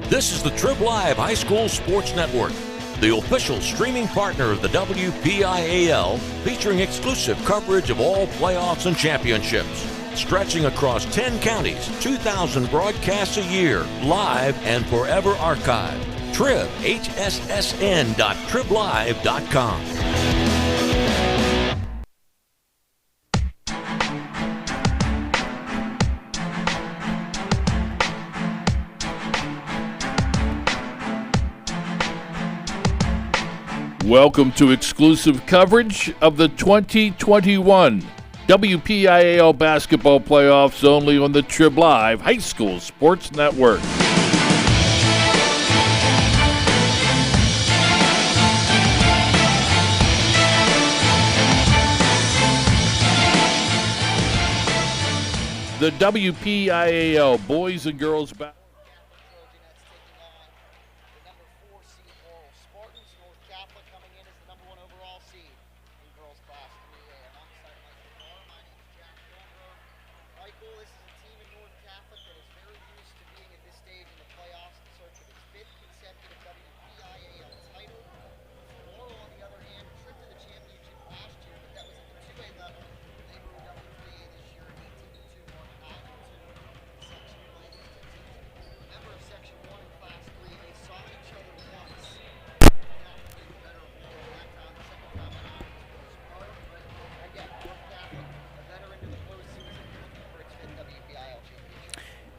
This is the Trib Live High School Sports Network, the official streaming partner of the WPIAL, featuring exclusive coverage of all playoffs and championships. Stretching across 10 counties, 2,000 broadcasts a year, live and forever archived. Trib, hssn.triblive.com. Welcome to exclusive coverage of the 2021 WPIAL basketball playoffs only on the Trib Live High School Sports Network. The WPIAL boys and girls basketball.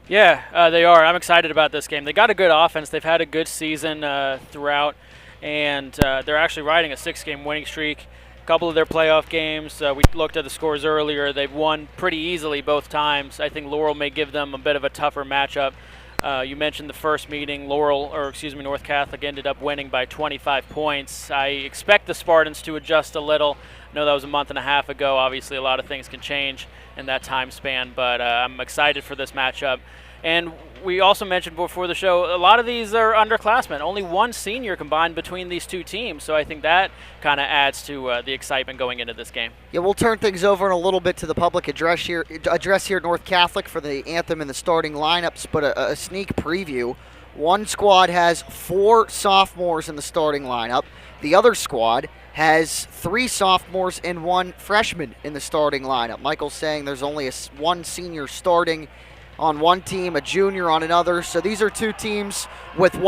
Yeah, they are. I'm excited about this game. They got a good offense. They've had a good season throughout, and they're actually riding a 6-game winning streak. A couple of their playoff games, we looked at the scores earlier. They've won pretty easily both times. I think Laurel may give them a bit of a tougher matchup. You mentioned the first meeting. North Catholic ended up winning by 25 points. I expect the Spartans to adjust a little. I know that was a month and a half ago. Obviously, a lot of things can change in that time span, but I'm excited for this matchup. And we also mentioned before the show, a lot of these are underclassmen. Only one senior combined between these two teams, so I think that kind of adds to the excitement going into this game. Yeah, we'll turn things over in a little bit to the public address here at North Catholic for the anthem and the starting lineups, but a sneak preview. One squad has 4 sophomores in the starting lineup. The other squad has 3 sophomores and 1 freshman in the starting lineup. Michael's saying there's only one senior starting on one team, a junior on another. So these are two teams with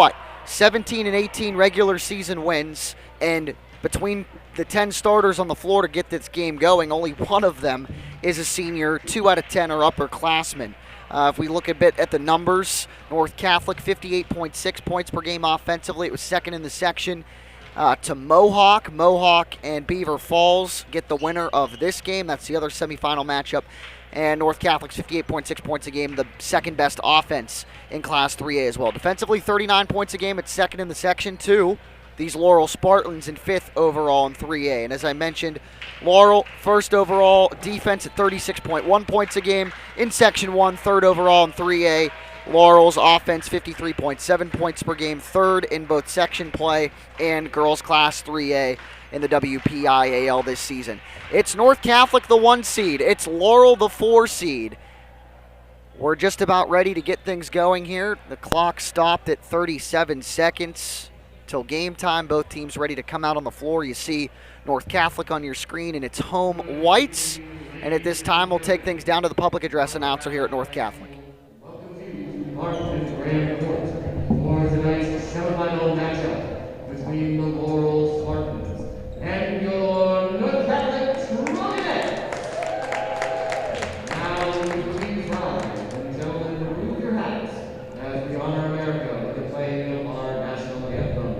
17 and 18 regular season wins, and between the 10 starters on the floor to get this game going, only one of them is a senior. 2 out of 10 are upperclassmen. If we look a bit at the numbers, North Catholic 58.6 points per game offensively. It was second in the section to Mohawk. Mohawk and Beaver Falls get the winner of this game. That's the other semifinal matchup. And North Catholic's 58.6 points a game, the second best offense in Class 3A as well. Defensively, 39 points a game. It's second in the section, too. These Laurel Spartans in 5th overall in 3A. And as I mentioned, Laurel, first overall defense at 36.1 points a game. In Section 1, third overall in 3A. Laurel's offense, 53.7 points per game, third in both section play and girls Class 3A in the WPIAL this season. It's North Catholic, the 1 seed. It's Laurel, the 4 seed. We're just about ready to get things going here. The clock stopped at 37 seconds till game time. Both teams ready to come out on the floor. You see North Catholic on your screen in its home whites. And at this time, we'll take things down to the public address announcer here at North Catholic. Martin's Grand Court for tonight's semifinal matchup between the Laurel Spartans and your North Catholic Trumpets. Now, please rise, and gentlemen, remove your hats as we honor America with the playing of our national anthem.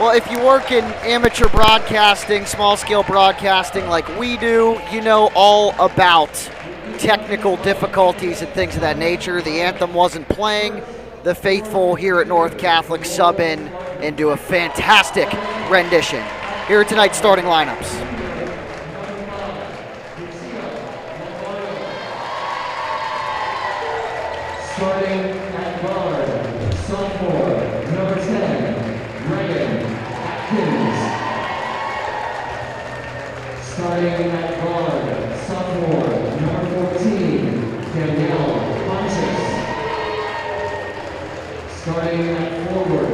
Well, if you work in amateur broadcasting, small-scale broadcasting like we do, you know all about technical difficulties and things of that nature. The anthem wasn't playing. The faithful here at North Catholic sub in and do a fantastic rendition. Here are tonight's starting lineups. Starting at guard, sophomore, number 10, Reagan Atkins. Starting at guard, sophomore, number 14, Danielle Pontius. Starting at forward,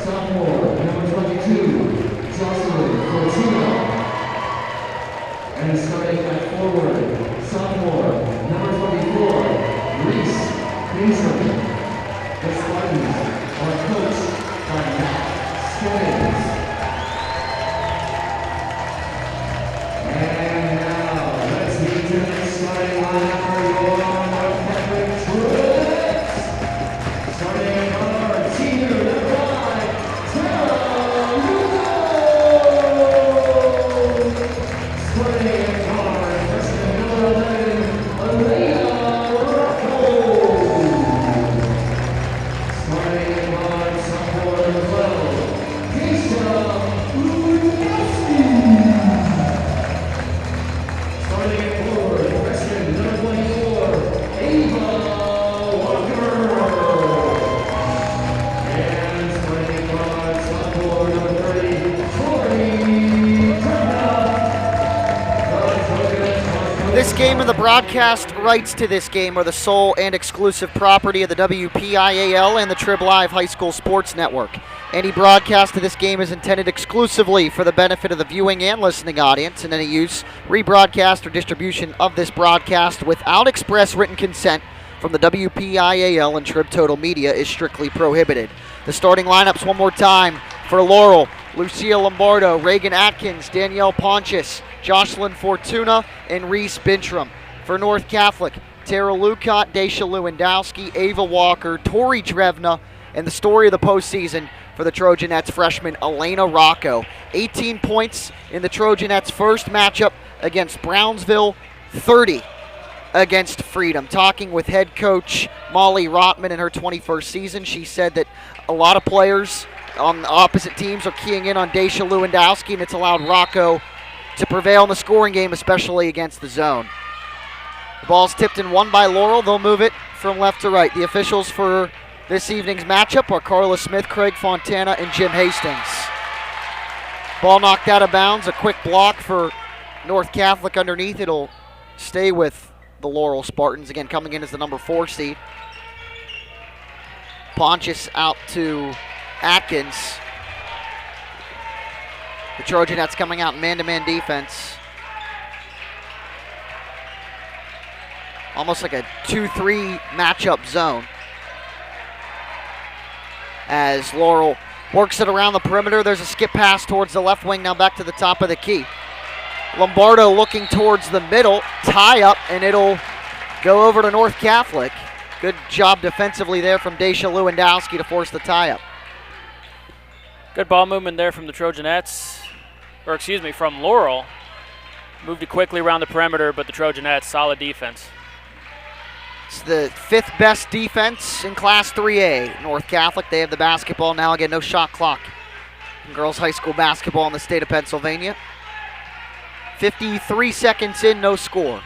sophomore, number 22, Jocelyn Fortino. And starting at forward, sophomore, number 24, Reese Newsom. The Spartans are coached by Matt Skillings. And now, let's meet the starting lineup for your North Catholic Trojans. Starting at guard, senior number 5, Tara Lugo. Starting at guard, freshman number 11, Elena Rocco. Starting at guard, sophomore number 12, Keisha Udowski. Starting at forward, freshman number 24, Ava Walker. And starting at guard, sophomore number 30, Tori Turner. This game and the broadcast rights to this game are the sole and exclusive property of the WPIAL and the Trib Live High School Sports Network. Any broadcast of this game is intended exclusively for the benefit of the viewing and listening audience, and any use, rebroadcast, or distribution of this broadcast without express written consent from the WPIAL and Trib Total Media is strictly prohibited. The starting lineups one more time for Laurel: Lucia Lombardo, Reagan Atkins, Danielle Pontius, Jocelyn Fortuna, and Reese Bintram. For North Catholic, Tara Lukat, Daisha Lewandowski, Ava Walker, Tori Drevna, and the story of the postseason for the Trojanettes freshman Elena Rocco. 18 points in the Trojanettes' first matchup against Brownsville, 30 against Freedom. Talking with head coach Molly Rotman in her 21st season, she said that a lot of players on the opposite teams are keying in on Daisha Lewandowski, and it's allowed Rocco to prevail in the scoring game, especially against the zone. The ball's tipped and won by Laurel. They'll move it from left to right. The officials for this evening's matchup are Carla Smith, Craig Fontana, and Jim Hastings. Ball knocked out of bounds. A quick block for North Catholic underneath. It'll stay with the Laurel Spartans. Again, coming in as the number 4 seed. Pontius out to Atkins. The Trojanettes coming out in man-to-man defense. Almost like a 2-3 matchup zone. As Laurel works it around the perimeter, there's a skip pass towards the left wing, now back to the top of the key. Lombardo looking towards the middle, tie up, and it'll go over to North Catholic. Good job defensively there from Daisha Lewandowski to force the tie up. Good ball movement there from the Trojanettes, from Laurel. Moved it quickly around the perimeter, but the Trojanettes, solid defense. It's the 5th best defense in Class 3A. North Catholic, they have the basketball now. Again, no shot clock in girls high school basketball in the state of Pennsylvania. 53 seconds in, no score.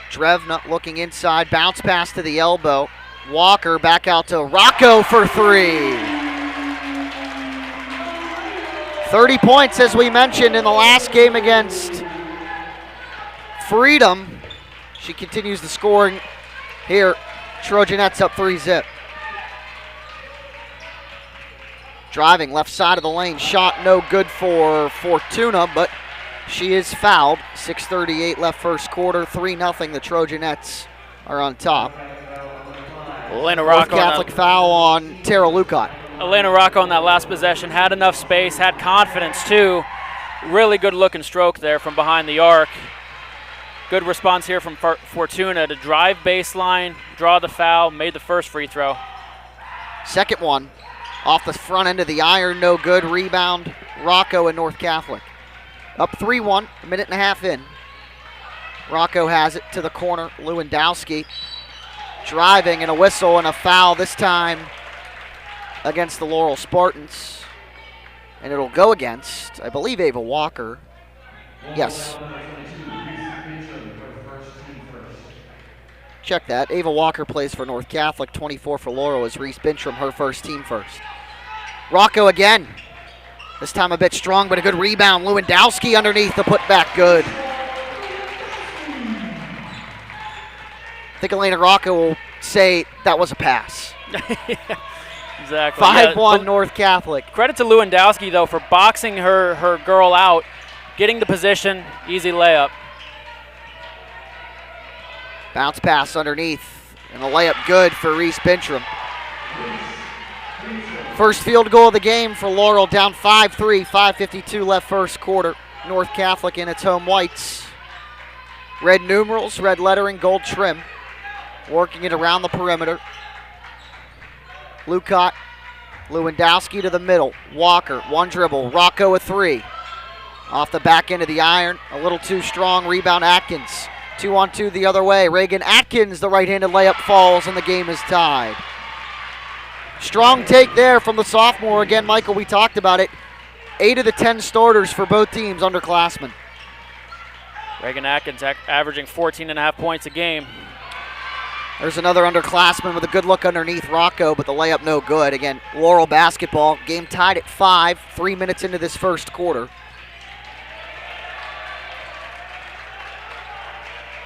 Drevna looking inside, bounce pass to the elbow. Walker back out to Rocco for 3. 30 points, as we mentioned, in the last game against Freedom. She continues the scoring here. Trojanettes up 3-zip. Driving left side of the lane. Shot no good for Fortuna, but she is fouled. 6:38 left first quarter. 3-0. The Trojanettes are on top. Elena North Rocco Catholic foul on Tara Lukat. Elena Rocco on that last possession had enough space, had confidence too. Really good looking stroke there from behind the arc. Good response here from Fortuna to drive baseline, draw the foul, made the first free throw. Second one off the front end of the iron, no good. Rebound, Rocco and North Catholic. Up 3-1, a minute and a half in. Rocco has it to the corner. Lewandowski driving, and a whistle and a foul this time against the Laurel Spartans. And it'll go against, I believe, Ava Walker. Yes. Check that. Ava Walker plays for North Catholic. 24 for Laurel as Reese Bintram, her first team first. Rocco again. This time a bit strong, but a good rebound. Lewandowski underneath the putback, good. I think Elena Rocco will say that was a pass. Exactly. 5-1 North Catholic. Credit to Lewandowski, though, for boxing her girl out, getting the position, easy layup. Bounce pass underneath, and a layup good for Reese Bintram. First field goal of the game for Laurel, down 5-3, 5:52 left first quarter. North Catholic in its home whites. Red numerals, red lettering, gold trim. Working it around the perimeter. Lukat, Lewandowski to the middle. Walker, one dribble. Rocco a three. Off the back end of the iron, a little too strong. Rebound Atkins. 2-on-2 the other way. Reagan Atkins, the right-handed layup falls, and the game is tied. Strong take there from the sophomore. Again, Michael, we talked about it. 8 of the 10 starters for both teams, underclassmen. Reagan Atkins averaging 14.5 points a game. There's another underclassman with a good look underneath Rocco, but the layup no good. Again, Laurel basketball, game tied at 5, 3 minutes into this first quarter.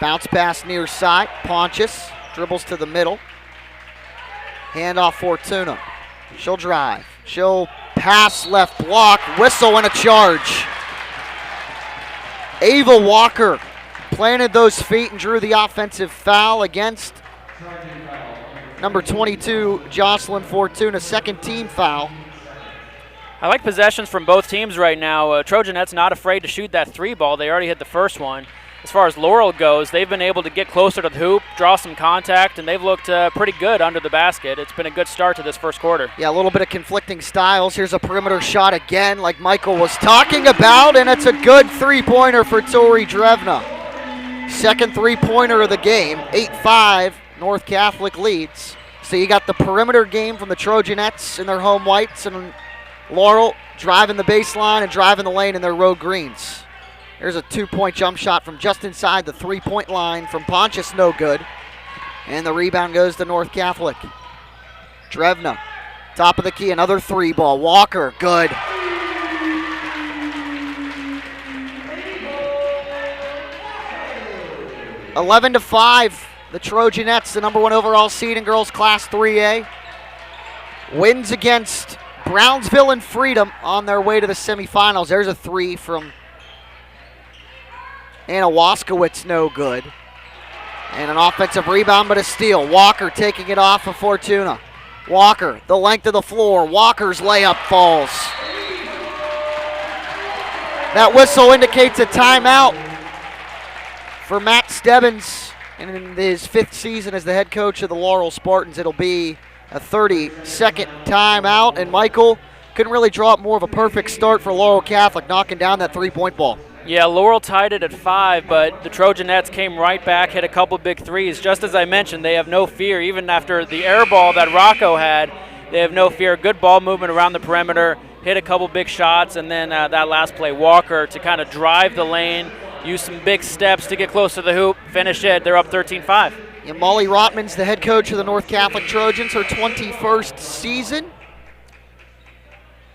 Bounce pass near side. Pontius dribbles to the middle. Handoff Fortuna. She'll drive. She'll pass left block. Whistle and a charge. Ava Walker planted those feet and drew the offensive foul against number 22, Jocelyn Fortuna. Second team foul. I like possessions from both teams right now. Trojanette's not afraid to shoot that three ball. They already hit the first one. As far as Laurel goes, they've been able to get closer to the hoop, draw some contact, and they've looked pretty good under the basket. It's been a good start to this first quarter. Yeah, a little bit of conflicting styles. Here's a perimeter shot again, like Michael was talking about, and it's a good three-pointer for Tori Drevna. Second three-pointer of the game, 8-5, North Catholic leads. So you got the perimeter game from the Trojanettes in their home whites, and Laurel driving the baseline and driving the lane in their road greens. There's a two-point jump shot from just inside the three-point line from Pontius, no good. And the rebound goes to North Catholic. Drevna, top of the key, another three ball. Walker, good. (11-5), the Trojanettes, the number 1 overall seed in girls class 3A, wins against Brownsville and Freedom on their way to the semifinals. There's a three from Anna Waskowitz, no good. And an offensive rebound, but a steal. Walker taking it off of Fortuna. Walker, the length of the floor. Walker's layup falls. That whistle indicates a timeout for Matt Stebbins. And in his 5th season as the head coach of the Laurel Spartans, it'll be a 30-second timeout. And Michael couldn't really draw up more of a perfect start for Laurel Catholic, knocking down that three-point ball. Yeah, Laurel tied it at 5, but the Trojanettes came right back, hit a couple big threes. Just as I mentioned, they have no fear. Even after the air ball that Rocco had, they have no fear. Good ball movement around the perimeter, hit a couple big shots, and then that last play, Walker, to kind of drive the lane, use some big steps to get close to the hoop, finish it. They're up 13-5. Yeah, Molly Rotman's the head coach of the North Catholic Trojans, her 21st season.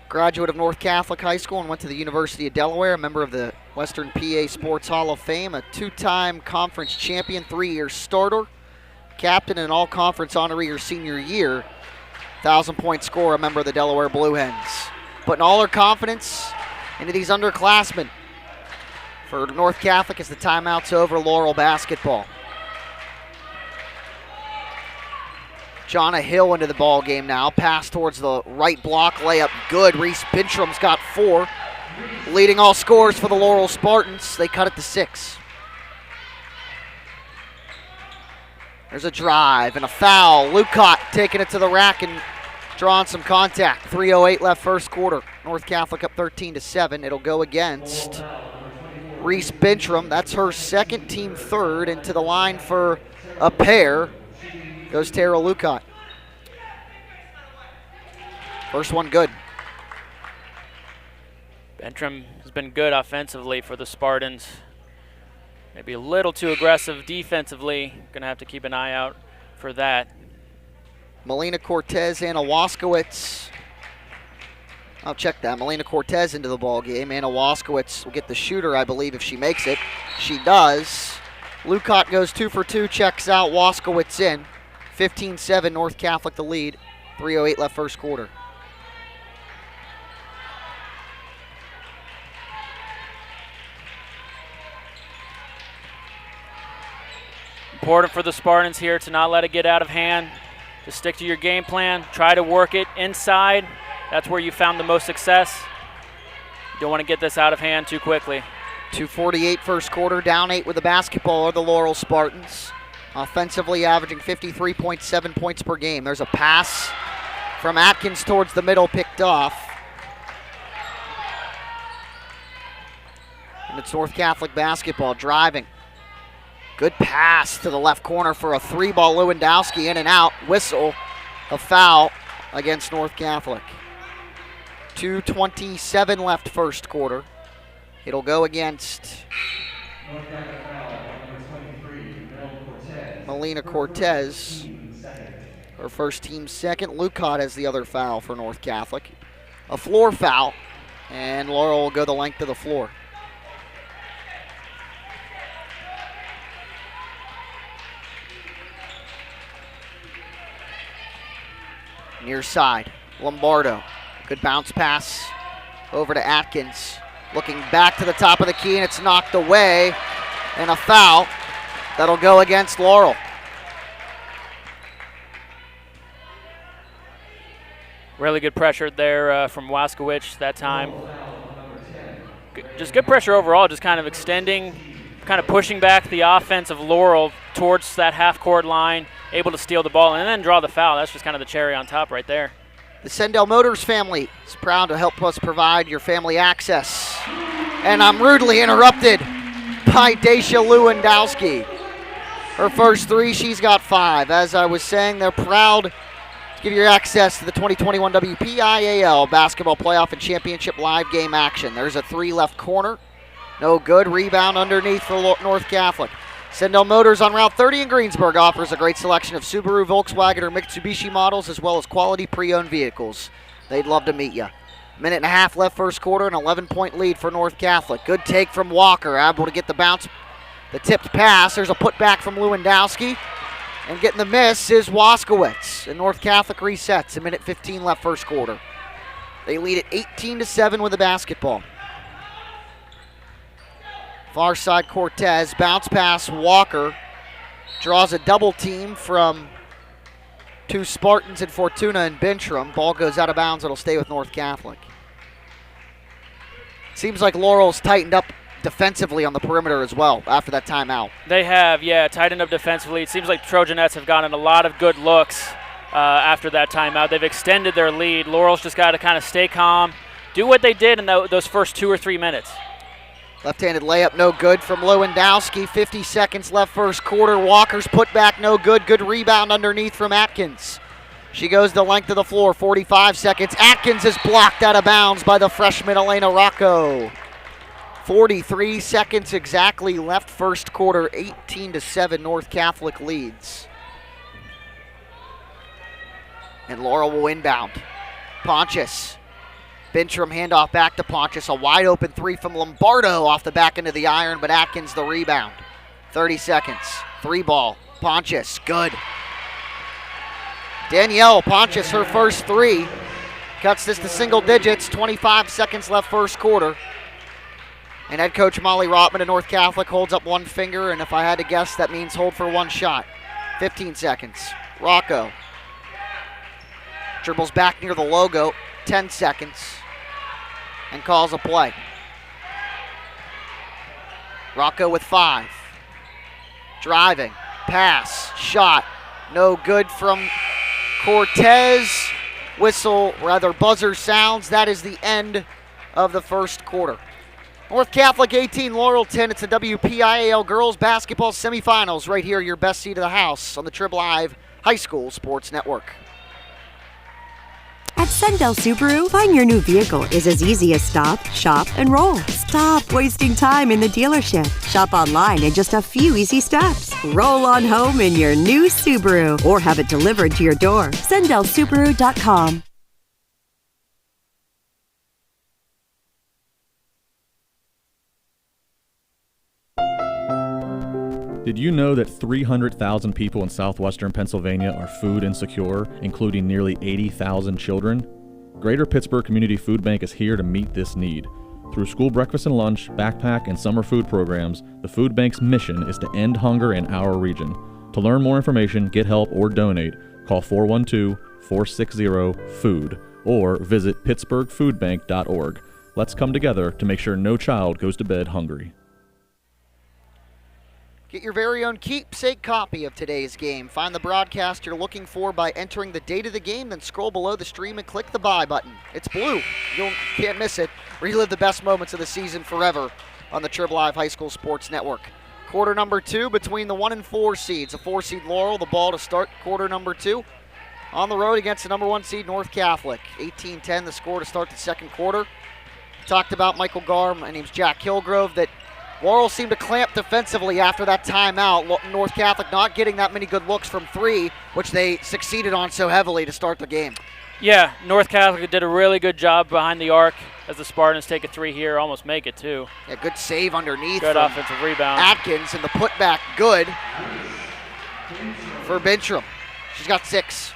Graduate of North Catholic High School and went to the University of Delaware, a member of the Western PA Sports Hall of Fame, a 2-time conference champion, 3-year starter, captain and all-conference honoree her senior year, 1,000-point scorer, a member of the Delaware Blue Hens. Putting all her confidence into these underclassmen for North Catholic as the timeout's over. Laurel basketball. Jonna Hill into the ball game now. Pass towards the right block, layup good. Reese Bintram's got 4. Leading all scorers for the Laurel Spartans. They cut it to 6. There's a drive and a foul. Lukat taking it to the rack and drawing some contact. 3:08 left first quarter. North Catholic up 13-7. It'll go against Reese Bintram. That's her second, team third. Into the line for a pair goes Tara Lucat. First one good. Bentram has been good offensively for the Spartans. Maybe a little too aggressive defensively. Going to have to keep an eye out for that. Melina Cortez, Anna Waskowitz. I'll check that. Melina Cortez into the ball game. Anna Waskowitz will get the shooter, I believe, if she makes it. She does. Lucat goes 2 for 2, checks out. Waskowitz in. 15-7, North Catholic the lead. 3:08 left first quarter. Important for the Spartans here to not let it get out of hand. To stick to your game plan. Try to work it inside. That's where you found the most success. You don't want to get this out of hand too quickly. 2:48 first quarter, down 8 with the basketball are the Laurel Spartans. Offensively averaging 53.7 points per game. There's a pass from Atkins towards the middle, picked off. And it's North Catholic basketball driving. Good pass to the left corner for a 3-ball. Lewandowski in and out. Whistle. A foul against North Catholic. 2:27 left first quarter. It'll go against Melina Cortez. Her first, team second. Lucat has the other foul for North Catholic. A floor foul, and Laurel will go the length of the floor. Near side, Lombardo. Good bounce pass over to Atkins. Looking back to the top of the key, and it's knocked away. And a foul that'll go against Laurel. Really good pressure there from Waskowicz that time. Just good pressure overall, just kind of extending, kind of pushing back the offense of Laurel towards that half-court line, able to steal the ball and then draw the foul. That's just kind of the cherry on top right there. The Sendell Motors family is proud to help us provide your family access. And I'm rudely interrupted by Daisha Lewandowski. Her first 3, she's got 5. As I was saying, they're proud to give you access to the 2021 WPIAL Basketball Playoff and Championship live game action. There's a 3 left corner. No good. Rebound underneath for North Catholic. Sendell Motors on Route 30 in Greensburg offers a great selection of Subaru, Volkswagen, or Mitsubishi models, as well as quality pre-owned vehicles. They'd love to meet you. Minute and a half left first quarter, an 11-point lead for North Catholic. Good take from Walker, able to get the bounce, the tipped pass. There's a putback from Lewandowski. And getting the miss is Waskowitz. And North Catholic resets. A minute 15 left first quarter. They lead at 18-7 with the basketball. Far side Cortez, bounce pass Walker. Draws a double team from 2 Spartans in Fortuna and Bintram. Ball goes out of bounds, it'll stay with North Catholic. Seems like Laurel's tightened up defensively on the perimeter as well after that timeout. They have, yeah, tightened up defensively. It seems like Trojanettes have gotten a lot of good looks after that timeout. They've extended their lead. Laurel's just got to kind of stay calm, do what they did in those first 2 or 3 minutes. Left-handed layup, no good from Lewandowski. 50 seconds left first quarter. Walker's putback, no good. Good rebound underneath from Atkins. She goes the length of the floor, 45 seconds. Atkins is blocked out of bounds by the freshman Elena Rocco. 43 seconds exactly left first quarter, 18-7 North Catholic leads. And Laurel will inbound. Pontius. Bintram handoff back to Pontius. A wide open 3 from Lombardo off the back end of the iron, but Atkins the rebound. 30 seconds. 3-ball. Pontius, good. Danielle Pontius, her first 3. Cuts this to single digits. 25 seconds left first quarter. And head coach Molly Rotman of North Catholic holds up 1 finger, and if I had to guess, that means hold for 1 shot. 15 seconds. Rocco. Dribbles back near the logo. 10 seconds. And calls a play. Rocco with 5. Driving. Pass. Shot. No good from Cortez. buzzer sounds. That is the end of the first quarter. North Catholic 18, Laurel 10. It's the WPIAL Girls Basketball Semifinals right here, your best seat of the house on the Trib Live High School Sports Network. At Sundell Subaru, buying your new vehicle is as easy as stop, shop, and roll. Stop wasting time in the dealership. Shop online in just a few easy steps. Roll on home in your new Subaru or have it delivered to your door. SundellSubaru.com. Did you know that 300,000 people in southwestern Pennsylvania are food insecure, including nearly 80,000 children? Greater Pittsburgh Community Food Bank is here to meet this need. Through school breakfast and lunch, backpack, and summer food programs, the food bank's mission is to end hunger in our region. To learn more information, get help, or donate, call 412-460-FOOD or visit pittsburghfoodbank.org. Let's come together to make sure no child goes to bed hungry. Get your very own keepsake copy of today's game. Find the broadcast you're looking for by entering the date of the game, then scroll below the stream and click the buy button. It's blue. You can't miss it. Relive the best moments of the season forever on the Trib Live High School Sports Network. Quarter number 2 between the 1 and 4 seeds. A 4-seed Laurel, the ball to start quarter number 2. On the road against the number 1 seed North Catholic. 18-10 the score to start the second quarter. Talked about Michael Garr. My name's Jack Hillgrove. That Laurel seemed to clamp defensively after that timeout. North Catholic not getting that many good looks from 3, which they succeeded on so heavily to start the game. Yeah, North Catholic did a really good job behind the arc as the Spartans take a 3 here, almost make it too. Yeah, good save underneath. Good offensive rebound. Atkins, and the putback good for Bintram. She's got 6.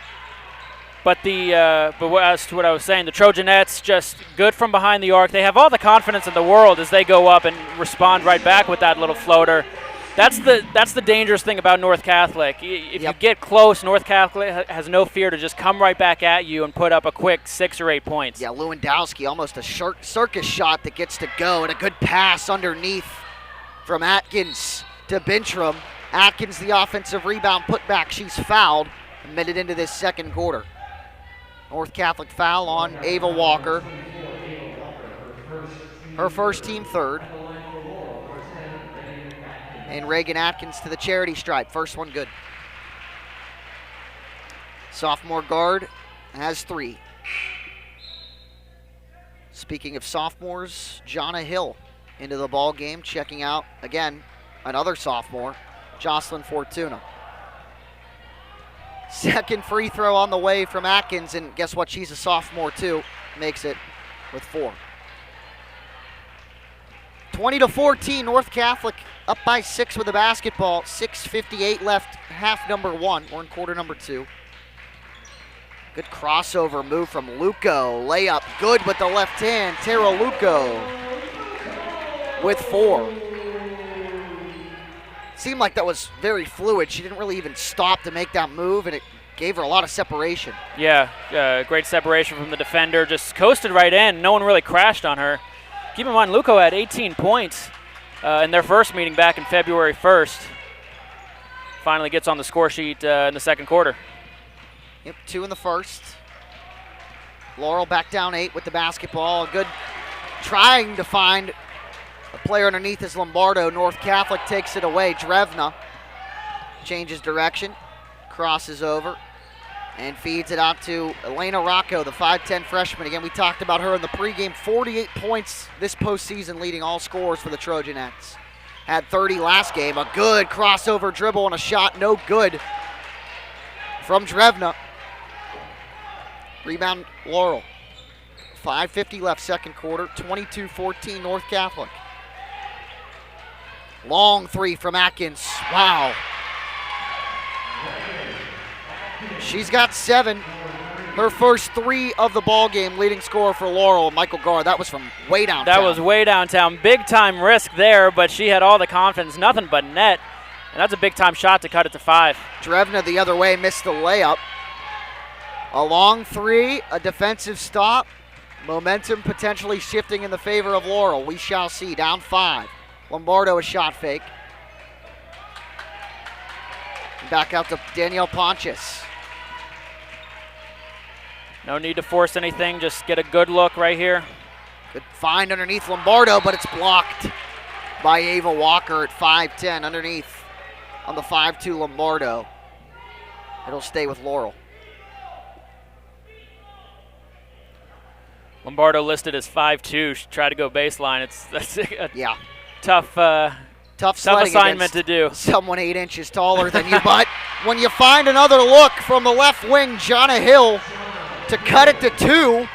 But as to what I was saying, the Trojanettes just good from behind the arc. They have all the confidence in the world as they go up and respond right back with that little floater. That's the dangerous thing about North Catholic. If you get close, North Catholic has no fear to just come right back at you and put up a quick 6 or 8 points. Yeah, Lewandowski, almost a circus shot that gets to go, and a good pass underneath from Atkins to Bintram. Atkins, the offensive rebound putback. She's fouled and made it into this second quarter. North Catholic foul on Ava Walker. Her first, team third. And Reagan Atkins to the charity stripe. First one good. Sophomore guard has 3. Speaking of sophomores, Jonna Hill into the ball game, checking out, again, another sophomore, Jocelyn Fortuna. Second free throw on the way from Atkins, and guess what? She's a sophomore too. Makes it with 4. 20-14, North Catholic up by 6 with the basketball. 6:58 left, half number 1. We're in quarter number 2. Good crossover move from Luco. Layup good with the left hand. Tara Luco with 4. Seemed like that was very fluid. She didn't really even stop to make that move, and it gave her a lot of separation. Yeah, great separation from the defender. Just coasted right in. No one really crashed on her. Keep in mind, Luco had 18 points in their first meeting back in February 1st. Finally gets on the score sheet in the second quarter. Yep, 2 in the first. Laurel back down 8 with the basketball. Good trying to find a player underneath is Lombardo. North Catholic takes it away. Drevna changes direction, crosses over, and feeds it out to Elena Rocco, the 5'10 freshman. Again, we talked about her in the pregame. 48 points this postseason, leading all scorers for the Trojanettes. Had 30 last game. A good crossover dribble and a shot, no good from Drevna. Rebound, Laurel. 5:50 left second quarter. 22-14 North Catholic. Long 3 from Atkins. Wow. She's got 7. Her first 3 of the ball game. Leading scorer for Laurel, Michael Garr. That was from way downtown. That was way downtown. Big time risk there, but she had all the confidence. Nothing but net. And that's a big time shot to cut it to 5. Drevna the other way, missed the layup. A long 3, a defensive stop. Momentum potentially shifting in the favor of Laurel. We shall see. Down 5. Lombardo a shot fake. Back out to Danielle Ponchis. No need to force anything, just get a good look right here. Good find underneath Lombardo, but it's blocked by Ava Walker at 5'10", underneath on the 5'2" Lombardo. It'll stay with Laurel. Lombardo listed as 5'2", should try to go baseline. That's a Yeah. tough sledding assignment to against do. someone 8 inches taller than you. But when you find another look from the left wing, Jonna Hill, to cut it to 2,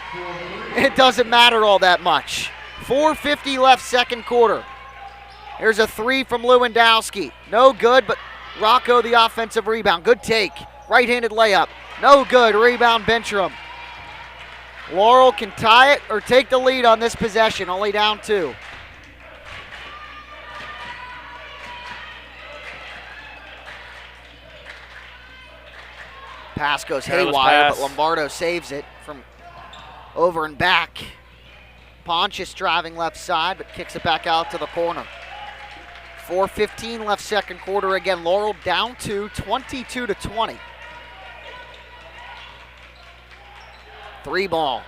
it doesn't matter all that much. 4:50 left, second quarter. Here's a 3 from Lewandowski. No good, but Rocco the offensive rebound. Good take. Right-handed layup. No good. Rebound Bentram. Laurel can tie it or take the lead on this possession. Only down 2. Pass goes Careless haywire, pass. but Lombardo saves it from over and back. Pontius driving left side, but kicks it back out to the corner. 4:15 left, second quarter. Again, Laurel down 2, 22-20. 3 ball.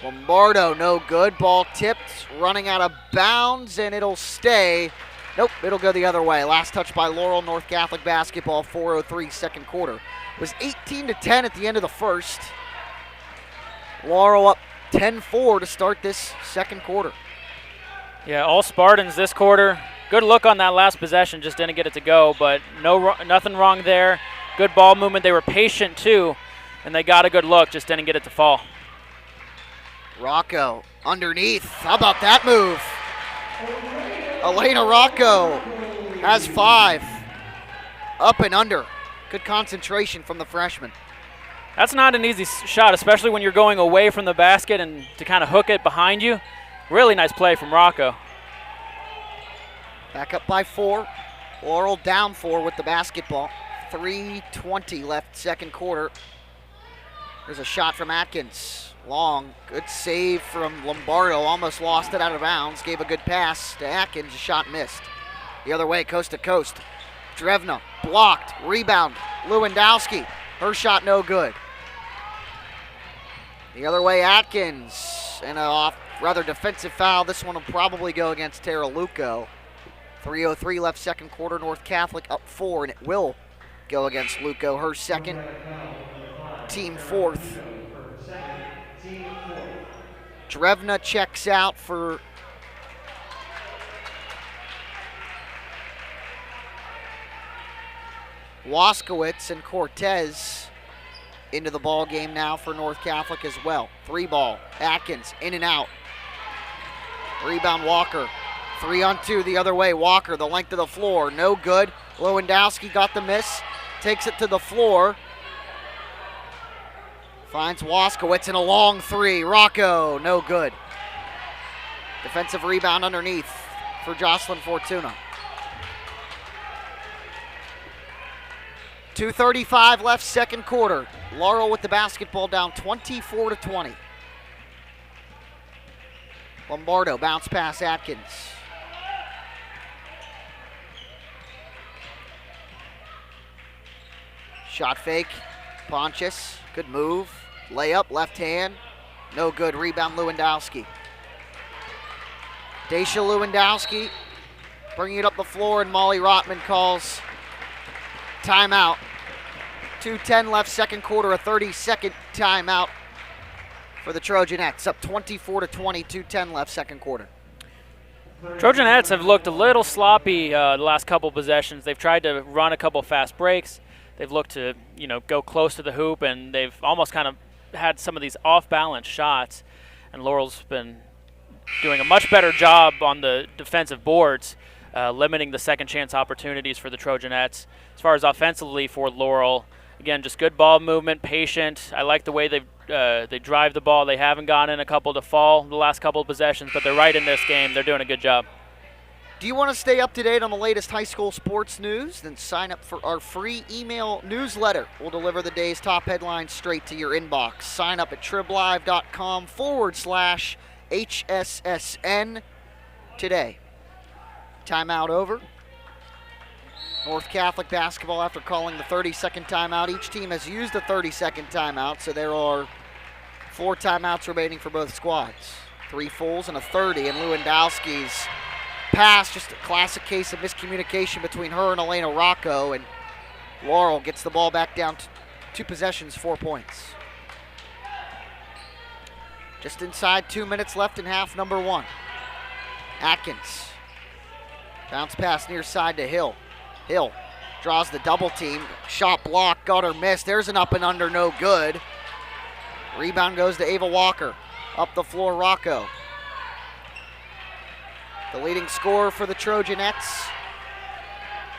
Lombardo, no good. Ball tipped, running out of bounds, and it'll stay. Nope, it'll go the other way. Last touch by Laurel. North Catholic basketball, 4:03 second quarter. It was 18-10 at the end of the first. Laurel up 10-4 to start this second quarter. Yeah, all Spartans this quarter. Good look on that last possession, just didn't get it to go, but nothing wrong there. Good ball movement. They were patient too, and they got a good look, just didn't get it to fall. Rocco underneath. How about that move? Elena Rocco has 5. Up and under. Good concentration from the freshman. That's not an easy shot, especially when you're going away from the basket and to kind of hook it behind you. Really nice play from Rocco. Back up by 4. Laurel down 4 with the basketball. 3:20 left, second quarter. There's a shot from Atkins. Long. Good save from Lombardo. Almost lost it out of bounds. Gave a good pass to Atkins. A shot missed. The other way, coast to coast. Drevna blocked. Rebound. Lewandowski. Her shot no good. The other way, Atkins. And a rather defensive foul. This one will probably go against Tara Luco. 3:03 left, second quarter. North Catholic up 4, and it will go against Luco. Her second, team 4th. Drevna checks out for Waskowitz, and Cortez into the ball game now for North Catholic as well. 3 ball. Atkins in and out. Rebound Walker. 3-on-2 the other way. Walker, the length of the floor. No good. Lewandowski got the miss. Takes it to the floor. Finds Waskowitz in a long 3. Rocco, no good. Defensive rebound underneath for Jocelyn Fortuna. 2:35 left, second quarter. Laurel with the basketball down 24-20. Lombardo bounce pass Atkins. Shot fake. Pontius. Good move. Layup, left hand. No good. Rebound Lewandowski. Daisha Lewandowski bringing it up the floor, and Molly Rotman calls timeout. 2:10 left, second quarter, a 30-second timeout for the Trojanettes. Up 24-20, 2:10 left, second quarter. Trojanettes have looked a little sloppy the last couple possessions. They've tried to run a couple fast breaks. They've looked to, go close to the hoop, and they've almost kind of had some of these off-balance shots. And Laurel's been doing a much better job on the defensive boards, limiting the second chance opportunities for the Trojanettes. As far as offensively for Laurel, again, just good ball movement, patient. I like the way they drive the ball. They haven't gotten a couple to fall the last couple of possessions, but they're right in this game. They're doing a good job. Do you want to stay up to date on the latest high school sports news? Then sign up for our free email newsletter. We'll deliver the day's top headlines straight to your inbox. Sign up at triblive.com/HSSN today. Timeout over. North Catholic basketball after calling the 30-second timeout. Each team has used a 30-second timeout, so there are 4 timeouts remaining for both squads. 3 fulls and a 30, and Lewandowski's pass, just a classic case of miscommunication between her and Elena Rocco, and Laurel gets the ball back down to 2 possessions, 4 points. Just inside 2 minutes left in half number 1. Atkins. Bounce pass near side to Hill. Hill draws the double team. Shot block, got her missed. There's an up and under, no good. Rebound goes to Ava Walker. Up the floor, Rocco. The leading scorer for the Trojanettes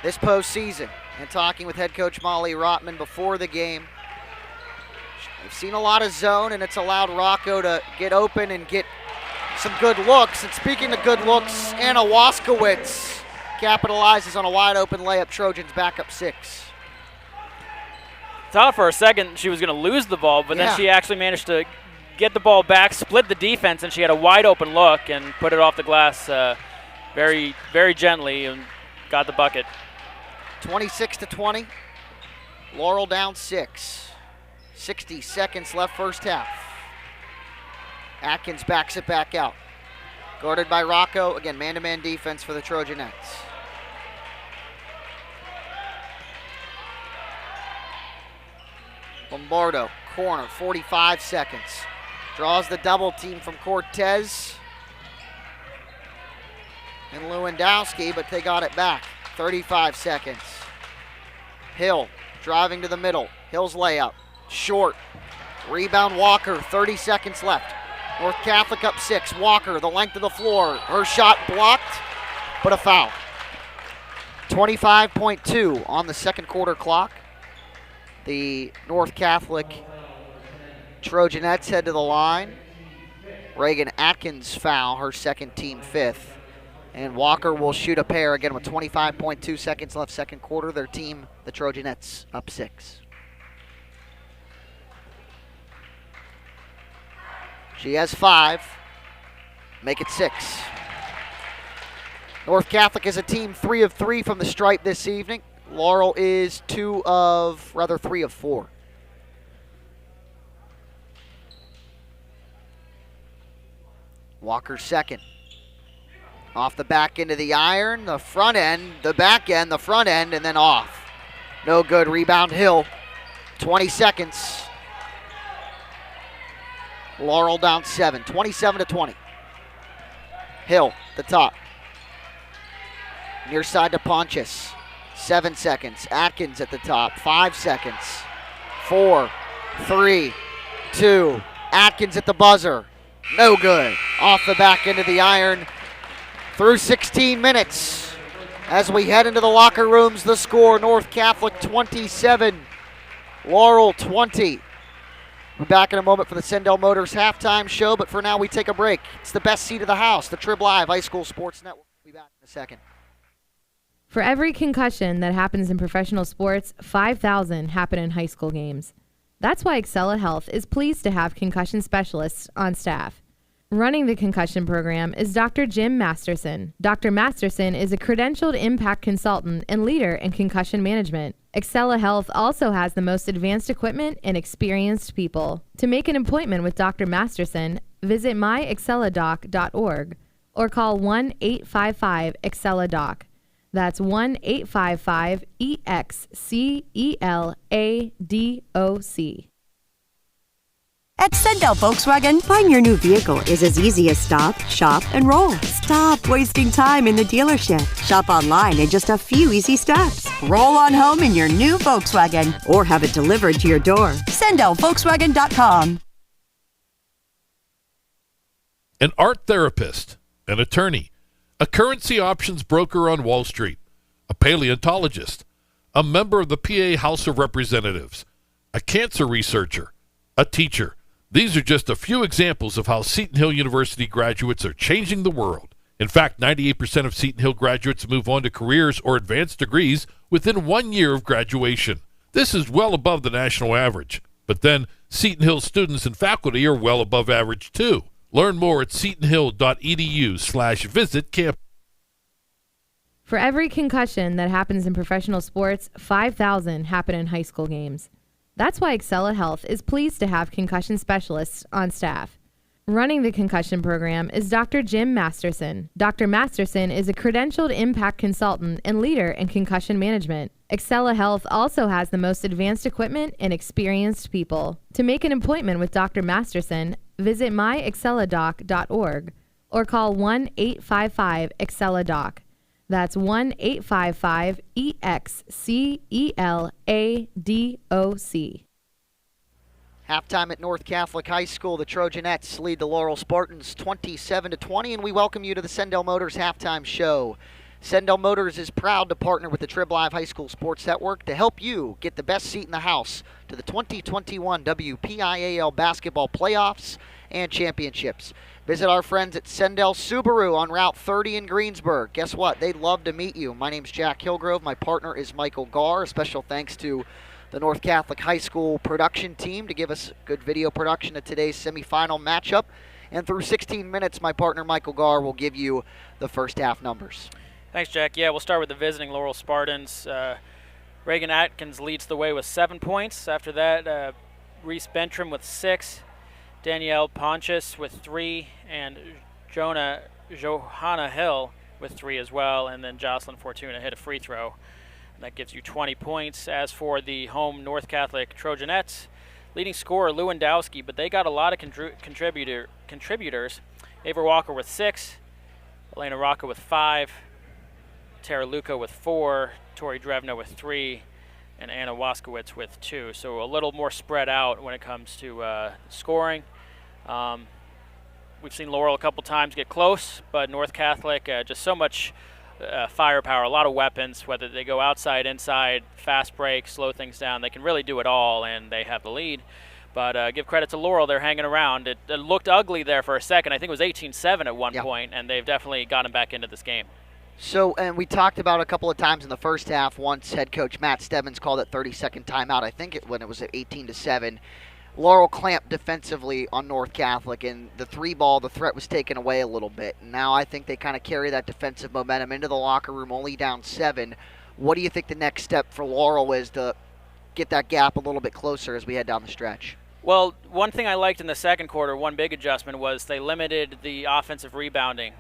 this postseason. And talking with head coach Molly Rotman before the game, we've seen a lot of zone, and it's allowed Rocco to get open and get some good looks. And speaking of good looks, Anna Waskowitz capitalizes on a wide open layup. Trojans back up 6. Thought for a second she was going to lose the ball, but then she actually managed to get the ball back, split the defense, and she had a wide open look and put it off the glass very, very gently and got the bucket. 26-20. Laurel down 6. 60 seconds left first half. Atkins backs it back out. Guarded by Rocco. Again, man-to-man defense for the Trojanettes. Lombardo, corner, 45 seconds. Draws the double team from Cortez and Lewandowski, but they got it back. 35 seconds. Hill driving to the middle. Hill's layup, short. Rebound Walker, 30 seconds left. North Catholic up 6. Walker, the length of the floor. Her shot blocked, but a foul. 25.2 on the second quarter clock. The North Catholic Trojanettes head to the line. Reagan Atkins foul, her second, team 5th. And Walker will shoot a pair again with 25.2 seconds left second quarter. Their team, the Trojanettes, up 6. She has 5. Make it 6. North Catholic is a team 3 of 3 from the stripe this evening. Laurel is 3 of 4. Walker second. Off the back end of the iron, the front end, the back end, the front end, and then off. No good. Rebound Hill. 20 seconds. Laurel down 7. 27-20. Hill, the top. Near side to Pontius. 7 seconds. Atkins at the top. 5 seconds. 4, 3, 2. Atkins at the buzzer. No good. Off the back end of the iron. Through 16 minutes. As we head into the locker rooms, the score, North Catholic 27, Laurel 20. We're back in a moment for the Sendell Motors halftime show, but for now we take a break. It's the best seat of the house, the Trib Live High School Sports Network. We'll be back in a second. For every concussion that happens in professional sports, 5,000 happen in high school games. That's why Excella Health is pleased to have concussion specialists on staff. Running the concussion program is Dr. Jim Masterson. Dr. Masterson is a credentialed impact consultant and leader in concussion management. Excella Health also has the most advanced equipment and experienced people. To make an appointment with Dr. Masterson, visit myexcelladoc.org or call 1-855-EXCELLA-DOC. That's 1-855-EXCELADOC. At Sendell Volkswagen, buying your new vehicle is as easy as stop, shop, and roll. Stop wasting time in the dealership. Shop online in just a few easy steps. Roll on home in your new Volkswagen or have it delivered to your door. SendellVolkswagen.com. An art therapist, an attorney, a currency options broker on Wall Street, a paleontologist, a member of the PA House of Representatives, a cancer researcher, a teacher. These are just a few examples of how Seton Hill University graduates are changing the world. In fact, 98% of Seton Hill graduates move on to careers or advanced degrees within 1 year of graduation. This is well above the national average. But then, Seton Hill students and faculty are well above average too. Learn more at setonhill.edu/visit campus. For every concussion that happens in professional sports, 5,000 happen in high school games. That's why Excella Health is pleased to have concussion specialists on staff. Running the concussion program is Dr. Jim Masterson. Dr. Masterson is a credentialed impact consultant and leader in concussion management. Excella Health also has the most advanced equipment and experienced people. To make an appointment with Dr. Masterson, visit myexcelladoc.org or call 1-855-EXCELLA-DOC. That's 1-855-EXCELADOC. Halftime at North Catholic High School, the Trojanettes lead the Laurel Spartans 27-20, and we welcome you to the Sendell Motors Halftime Show. Sendell Motors is proud to partner with the Trib Live High School Sports Network to help you get the best seat in the house to the 2021 WPIAL basketball playoffs and championships. Visit our friends at Sendell Subaru on Route 30 in Greensburg. Guess what? They'd love to meet you. My name's Jack Hillgrove. My partner is Michael Garr. A special thanks to the North Catholic High School production team to give us good video production of today's semifinal matchup. And through 16 minutes, my partner Michael Garr will give you the first half numbers. Thanks, Jack. Yeah, we'll start with the visiting Laurel Spartans. Reagan Atkins leads the way with 7 points. After that, Reese Bentrim with 6, Danielle Ponchis with 3, and Johanna Hill with 3 as well, and then Jocelyn Fortuna hit a free throw. That gives you 20 points. As for the home North Catholic Trojanettes, leading scorer Lewandowski, but they got a lot of contributors. Ava Walker with 6, Elena Rocca with 5, Tara Luca with 4, Tori Drevna with 3, and Anna Waskowitz with 2. So a little more spread out when it comes to scoring. We've seen Laurel a couple times get close, but North Catholic just so much firepower, a lot of weapons, whether they go outside, inside, fast break, slow things down. They can really do it all, and they have the lead. But give credit to Laurel. They're hanging around. It looked ugly there for a second. I think it was 18-7 at one point, and they've definitely gotten back into this game. So, and we talked about a couple of times in the first half, once head coach Matt Stebbins called it 30-second timeout, I think when it was at 18-7. Laurel clamped defensively on North Catholic, and the 3-ball, the threat was taken away a little bit. Now I think they kind of carry that defensive momentum into the locker room, only down 7. What do you think the next step for Laurel is to get that gap a little bit closer as we head down the stretch? Well, one thing I liked in the second quarter, one big adjustment, was they limited the offensive rebounding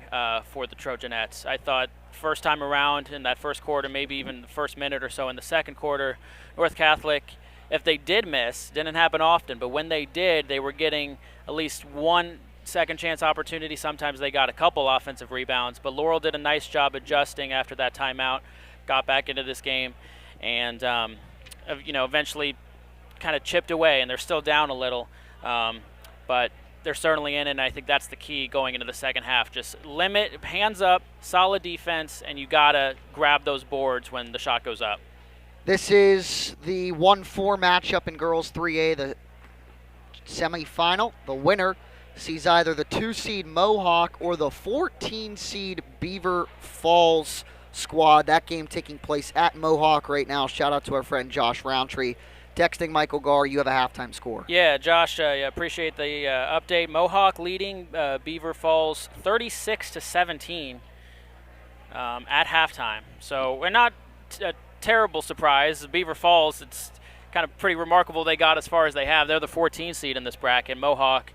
for the Trojanettes. I thought first time around in that first quarter, maybe even the first minute or so in the second quarter, North Catholic, if they did miss, didn't happen often, but when they did, they were getting at least one second chance opportunity. Sometimes they got a couple offensive rebounds, but Laurel did a nice job adjusting after that timeout, got back into this game, and eventually kind of chipped away, and they're still down a little, but they're certainly in it, and I think that's the key going into the second half. Just limit, hands up, solid defense, and you got to grab those boards when the shot goes up. This is the 1-4 matchup in girls 3A, the semifinal. The winner sees either the 2-seed Mohawk or the 14-seed Beaver Falls squad. That game taking place at Mohawk right now. Shout out to our friend Josh Roundtree. Texting Michael Garr, you have a halftime score. Yeah, Josh, I appreciate the update. Mohawk leading Beaver Falls 36-17 at halftime. So we're not a terrible surprise. Beaver Falls, it's kind of pretty remarkable they got as far as they have. They're the 14 seed in this bracket. Mohawk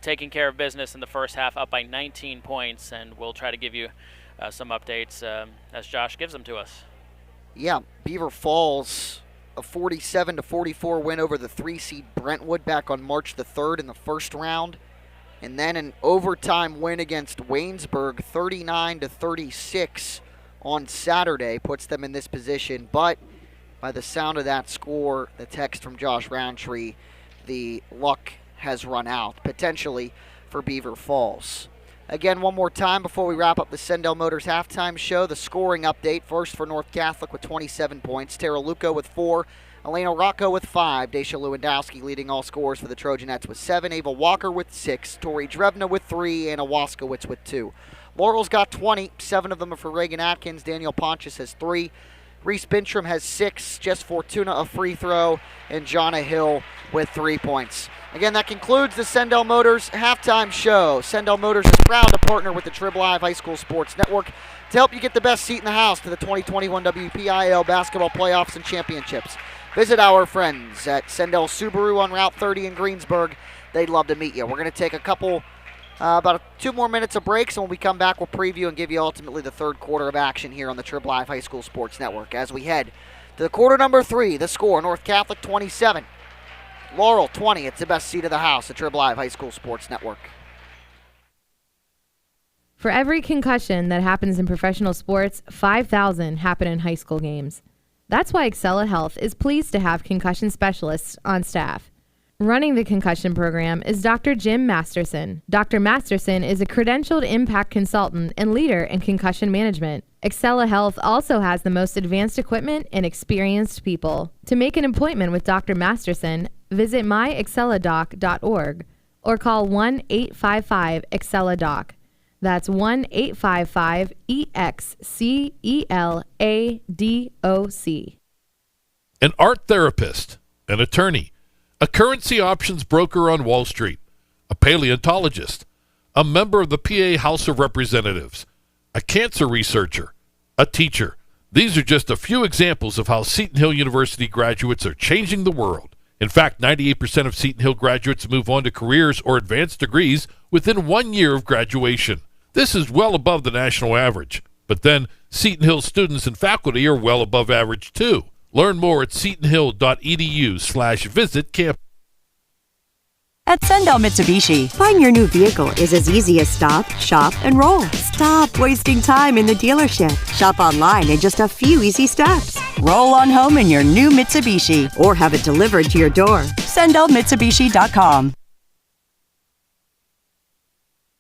taking care of business in the first half, up by 19 points, and we'll try to give you some updates as Josh gives them to us. Yeah, Beaver Falls, a 47-44 win over the 3-seed Brentwood back on March the 3rd in the first round. And then an overtime win against Waynesburg, 39-36 on Saturday, puts them in this position. But by the sound of that score, the text from Josh Roundtree, the luck has run out, potentially, for Beaver Falls. Again, one more time before we wrap up the Sendell Motors halftime show, the scoring update. First for North Catholic with 27 points. Tara Luca with 4. Elena Rocco with 5. Daisha Lewandowski leading all scorers for the Trojanettes with 7. Ava Walker with 6. Tori Drevna with 3. Anna Waskowitz with 2. Laurel's got 20. 7 of them are for Reagan Atkins. Danielle Ponchis has 3. Reese Bintram has 6. Jess Fortuna a free throw. And Jonna Hill with 3 points. Again, that concludes the Sendell Motors halftime show. Sendell Motors is proud to partner with the Trib Live High School Sports Network to help you get the best seat in the house to the 2021 WPIAL basketball playoffs and championships. visit our friends at Sendell Subaru on Route 30 in Greensburg. They'd love to meet you. We're going to take a couple, about 2 more minutes of breaks, and when we come back, we'll preview and give you ultimately the third quarter of action here on the Trib Live High School Sports Network. As we head to the quarter number 3, the score, North Catholic 27, Laurel 20. It's the best seat of the house, the Trib Live High School Sports Network. For every concussion that happens in professional sports, 5,000 happen in high school games. That's why Excella Health is pleased to have concussion specialists on staff. Running the concussion program is Dr. Jim Masterson. Dr. Masterson is a credentialed impact consultant and leader in concussion management. Excella Health also has the most advanced equipment and experienced people. To make an appointment with Dr. Masterson, visit myexcelladoc.org or call 1-855-EXCELLA-DOC. That's 1-855-EXCELADOC. An art therapist, an attorney, a currency options broker on Wall Street, a paleontologist, a member of the PA House of Representatives, a cancer researcher, a teacher. These are just a few examples of how Seton Hill University graduates are changing the world. In fact, 98% of Seton Hill graduates move on to careers or advanced degrees within 1 year of graduation. This is well above the national average. But then, Seton Hill students and faculty are well above average too. Learn more at setonhill.edu/visit campus. At Sendell Mitsubishi, buying your new vehicle is as easy as stop, shop, and roll. Stop wasting time in the dealership. Shop online in just a few easy steps. Roll on home in your new Mitsubishi or have it delivered to your door. SendellMitsubishi.com.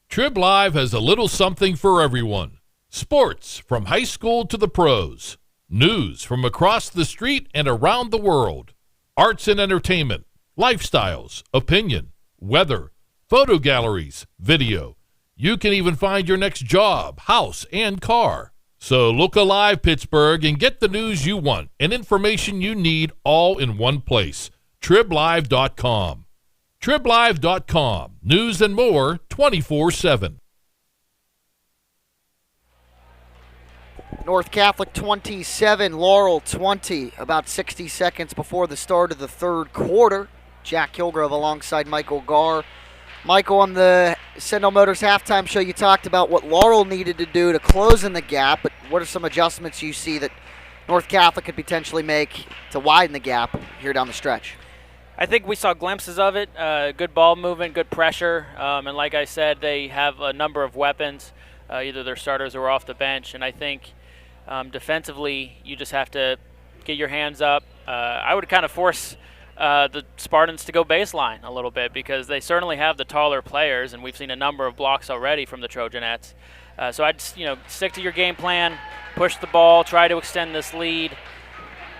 Trib Live has a little something for everyone. Sports from high school to the pros. News from across the street and around the world. Arts and entertainment. Lifestyles. Opinion. Weather. Photo galleries. Video. You can even find your next job, house, and car. So look alive, Pittsburgh, and get the news you want and information you need all in one place. TribLive.com. TribLive.com. News and more 24/7. North Catholic 27, Laurel 20. About 60 seconds before the start of the third quarter. Jack Kilgrove alongside Michael Garr. Michael, on the Sendell Motors halftime show, you talked about what Laurel needed to do to close in the gap, but what are some adjustments you see that North Catholic could potentially make to widen the gap here down the stretch? I think we saw glimpses of it. Good ball movement, good pressure, and like I said, they have a number of weapons, either their starters or off the bench, and I think defensively you just have to get your hands up. I would kind of force the Spartans to go baseline a little bit because they certainly have the taller players, and we've seen a number of blocks already from the Trojanettes. So I'd stick to your game plan, push the ball, try to extend this lead.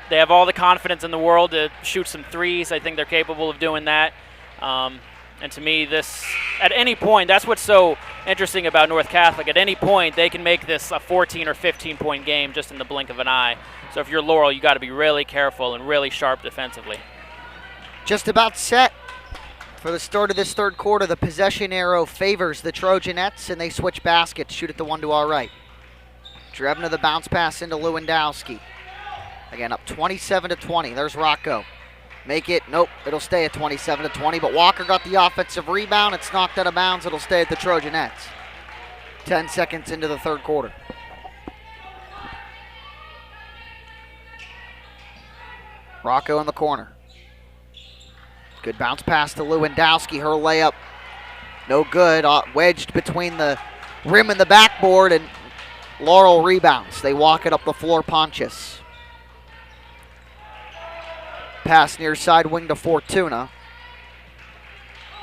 They have all the confidence in the world to shoot some threes. I think they're capable of doing that. And to me, this, at any point, that's what's so interesting about North Catholic. At any point, they can make this a 14 or 15-point game just in the blink of an eye. So if you're Laurel, you got to be really careful and really sharp defensively. Just about set for the start of this third quarter. The possession arrow favors the Trojanettes, and they switch baskets, shoot at the one to our right. Drebna, the bounce pass into Lewandowski. Again, up 27-20. There's Rocco. Make it. Nope. It'll stay at 27-20. But Walker got the offensive rebound. It's knocked out of bounds. It'll stay at the Trojanettes. 10 seconds into the third quarter. Rocco in the corner. Good bounce pass to Lewandowski. Her layup, no good. Wedged between the rim and the backboard, and Laurel rebounds. They walk it up the floor. Pontius. Pass near side wing to Fortuna.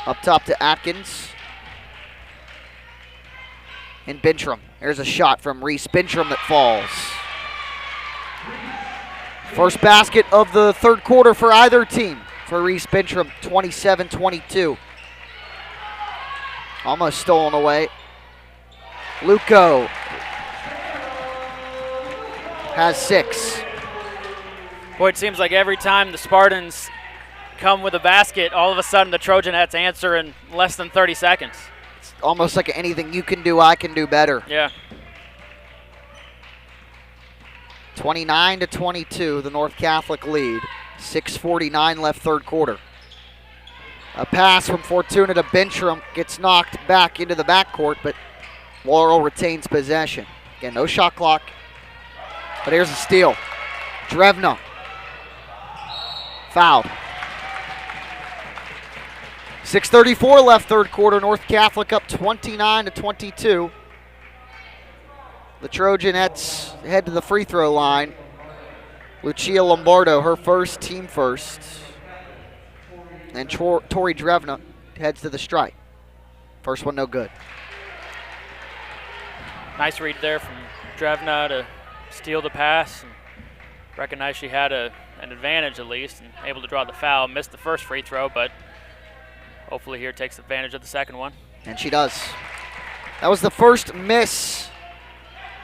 Up top to Atkins. And Bintram. There's a shot from Reese Bintram that falls. First basket of the third quarter for either team. For Reese Bintram, 27-22. Almost stolen away. Luco has 6. Boy, it seems like every time the Spartans come with a basket, all of a sudden the Trojanettes answer in less than 30 seconds. It's almost like anything you can do, I can do better. Yeah. 29-22, the North Catholic lead. 6:49 left third quarter. A pass from Fortuna to Bintram gets knocked back into the backcourt, but Laurel retains possession. Again, no shot clock, but here's a steal. Drevna fouled. 6:34 left third quarter. North Catholic up 29-22. The Trojanettes head to the free throw line. Lucia Lombardo, her first, team first. And Tori Drevna heads to the strike. First one no good. Nice read there from Drevna to steal the pass and recognize she had an advantage at least and able to draw the foul. Missed the first free throw, but hopefully here takes advantage of the second one. And she does. That was the first miss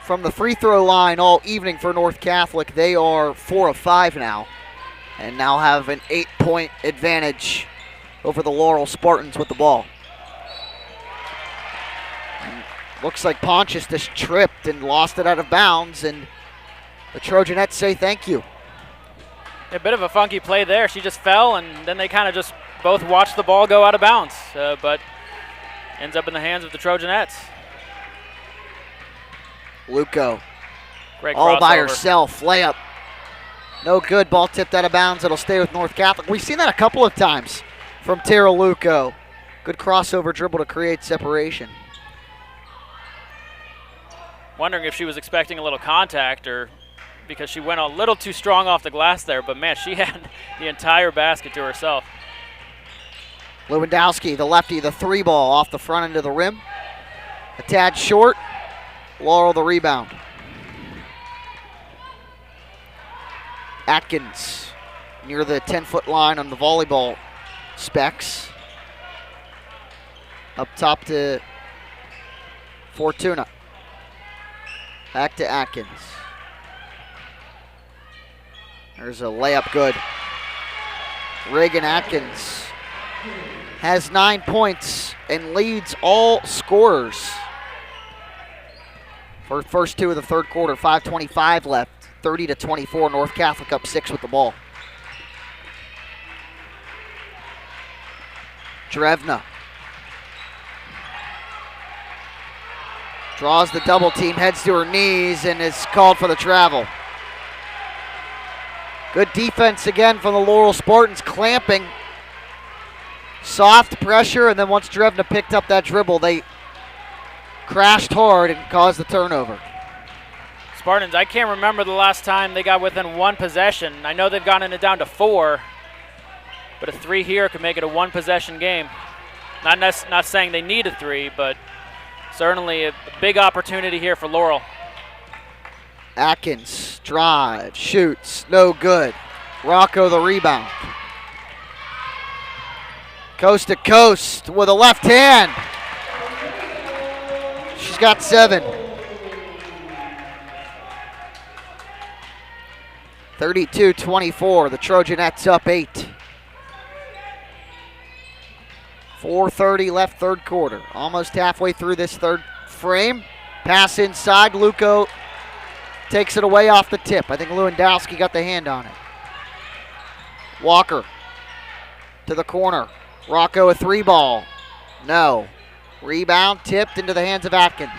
from the free throw line all evening for North Catholic. They are 4 of 5 now and now have an 8-point advantage over the Laurel Spartans with the ball. And looks like Pontius just tripped and lost it out of bounds, and the Trojanettes say thank you. A bit of a funky play there. She just fell, and then they kind of just both watched the ball go out of bounds, but ends up in the hands of the Trojanettes. Luco, Great all by crossover. herself, layup. No good, ball tipped out of bounds. It'll stay with North Catholic. We've seen that a couple of times from Tara Luco. Good crossover dribble to create separation. Wondering if she was expecting a little contact or because she went a little too strong off the glass there, but man, she had the entire basket to herself. Lewandowski, the lefty, the three ball off the front end of the rim. A tad short. Laurel the rebound. Atkins near the 10-foot line on the volleyball specs. Up top to Fortuna. Back to Atkins. There's a layup good. Reagan Atkins has 9 points and leads all scorers. For first two of the third quarter, 5:25 left, 30-24. North Catholic up 6 with the ball. Drevna draws the double team, heads to her knees, and is called for the travel. Good defense again from the Laurel Spartans, clamping. Soft pressure, and then once Drevna picked up that dribble, they crashed hard and caused the turnover. Spartans, I can't remember the last time they got within one possession. I know they've gotten it down to 4, but a 3 here could make it a one-possession game. Not saying they need a 3, but certainly a big opportunity here for Laurel. Atkins, drive, shoots, no good. Rocco the rebound. Coast to coast with a left hand. She's got 7. 32-24, the Trojanettes up 8. 4:30 left third quarter. Almost halfway through this third frame. Pass inside, Luco takes it away off the tip. I think Lewandowski got the hand on it. Walker to the corner. Rocco a 3 ball. No. Rebound tipped into the hands of Atkins.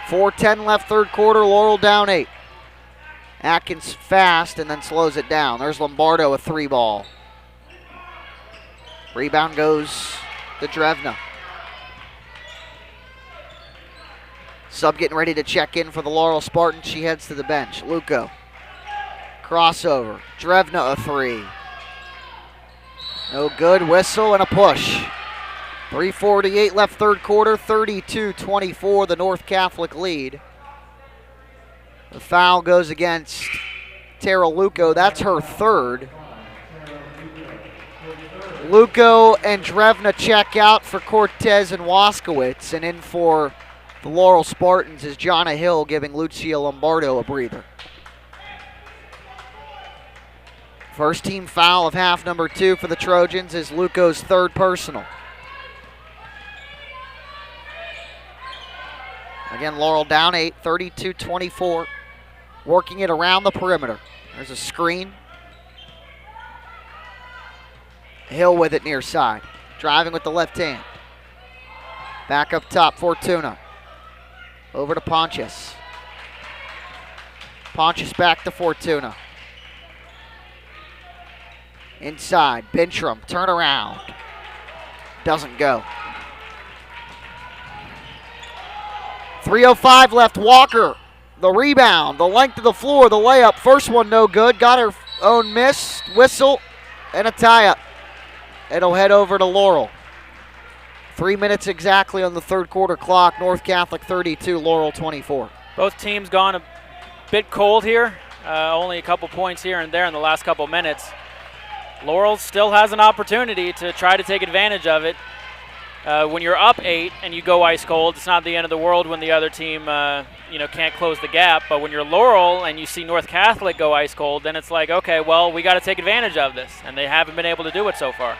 4:10 left third quarter. Laurel down 8. Atkins fast and then slows it down. There's Lombardo a 3 ball. Rebound goes to Drevna. Sub getting ready to check in for the Laurel Spartans. She heads to the bench. Luco. Crossover. Drevna a 3. No good. Whistle and a push. 3:48 left third quarter. 32-24 the North Catholic lead. The foul goes against Tara Luco. That's her 3rd. Luco and Drevna check out for Cortez and Waskowitz, and in for the Laurel Spartans is Jonna Hill, giving Lucia Lombardo a breather. First team foul of half number 2 for the Trojans is Luco's 3rd personal. Again, Laurel down 8, 32-24. Working it around the perimeter. There's a screen. Hill with it near side. Driving with the left hand. Back up top, Fortuna. Over to Pontius. Pontius back to Fortuna. Inside, Bintram, turn around. Doesn't go. 3:05 left, Walker. The rebound, the length of the floor, the layup. First one no good, got her own miss, whistle, and a tie-up. It'll head over to Laurel. 3 minutes exactly on the third quarter clock. North Catholic 32, Laurel 24. Both teams gone a bit cold here. Only a couple points here and there in the last couple minutes. Laurel still has an opportunity to try to take advantage of it. When you're up 8 and you go ice cold, it's not the end of the world when the other team can't close the gap. But when you're Laurel and you see North Catholic go ice cold, then it's like, okay, well, we got to take advantage of this. And they haven't been able to do it so far.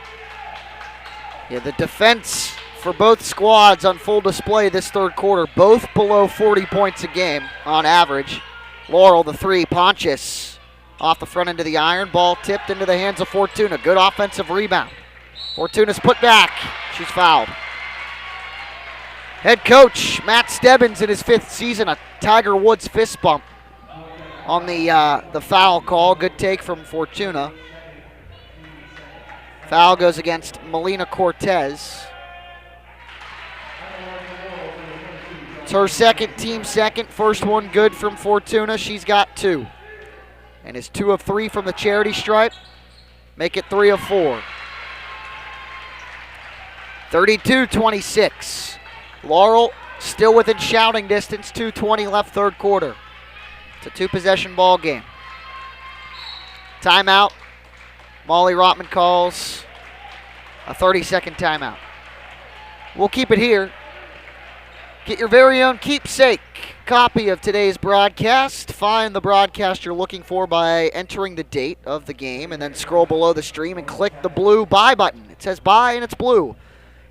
Yeah, the defense for both squads on full display this third quarter, both below 40 points a game on average. Laurel, the three, Pontius off the front end of the iron. Ball tipped into the hands of Fortuna. Good offensive rebound. Fortuna's put back. She's fouled. Head coach Matt Stebbins in his 5th season, a Tiger Woods fist bump on the foul call. Good take from Fortuna. Foul goes against Melina Cortez. It's her second, team second. First one good from Fortuna. She's got 2. And is 2 of 3 from the charity stripe. Make it 3 of 4. 32-26. Laurel still within shouting distance. 2:20 left third quarter. It's a 2-possession ball game. Timeout. Molly Rotman calls a 30-second timeout. We'll keep it here. Get your very own keepsake copy of today's broadcast. Find the broadcast you're looking for by entering the date of the game and then scroll below the stream and click the blue buy button. It says buy and it's blue.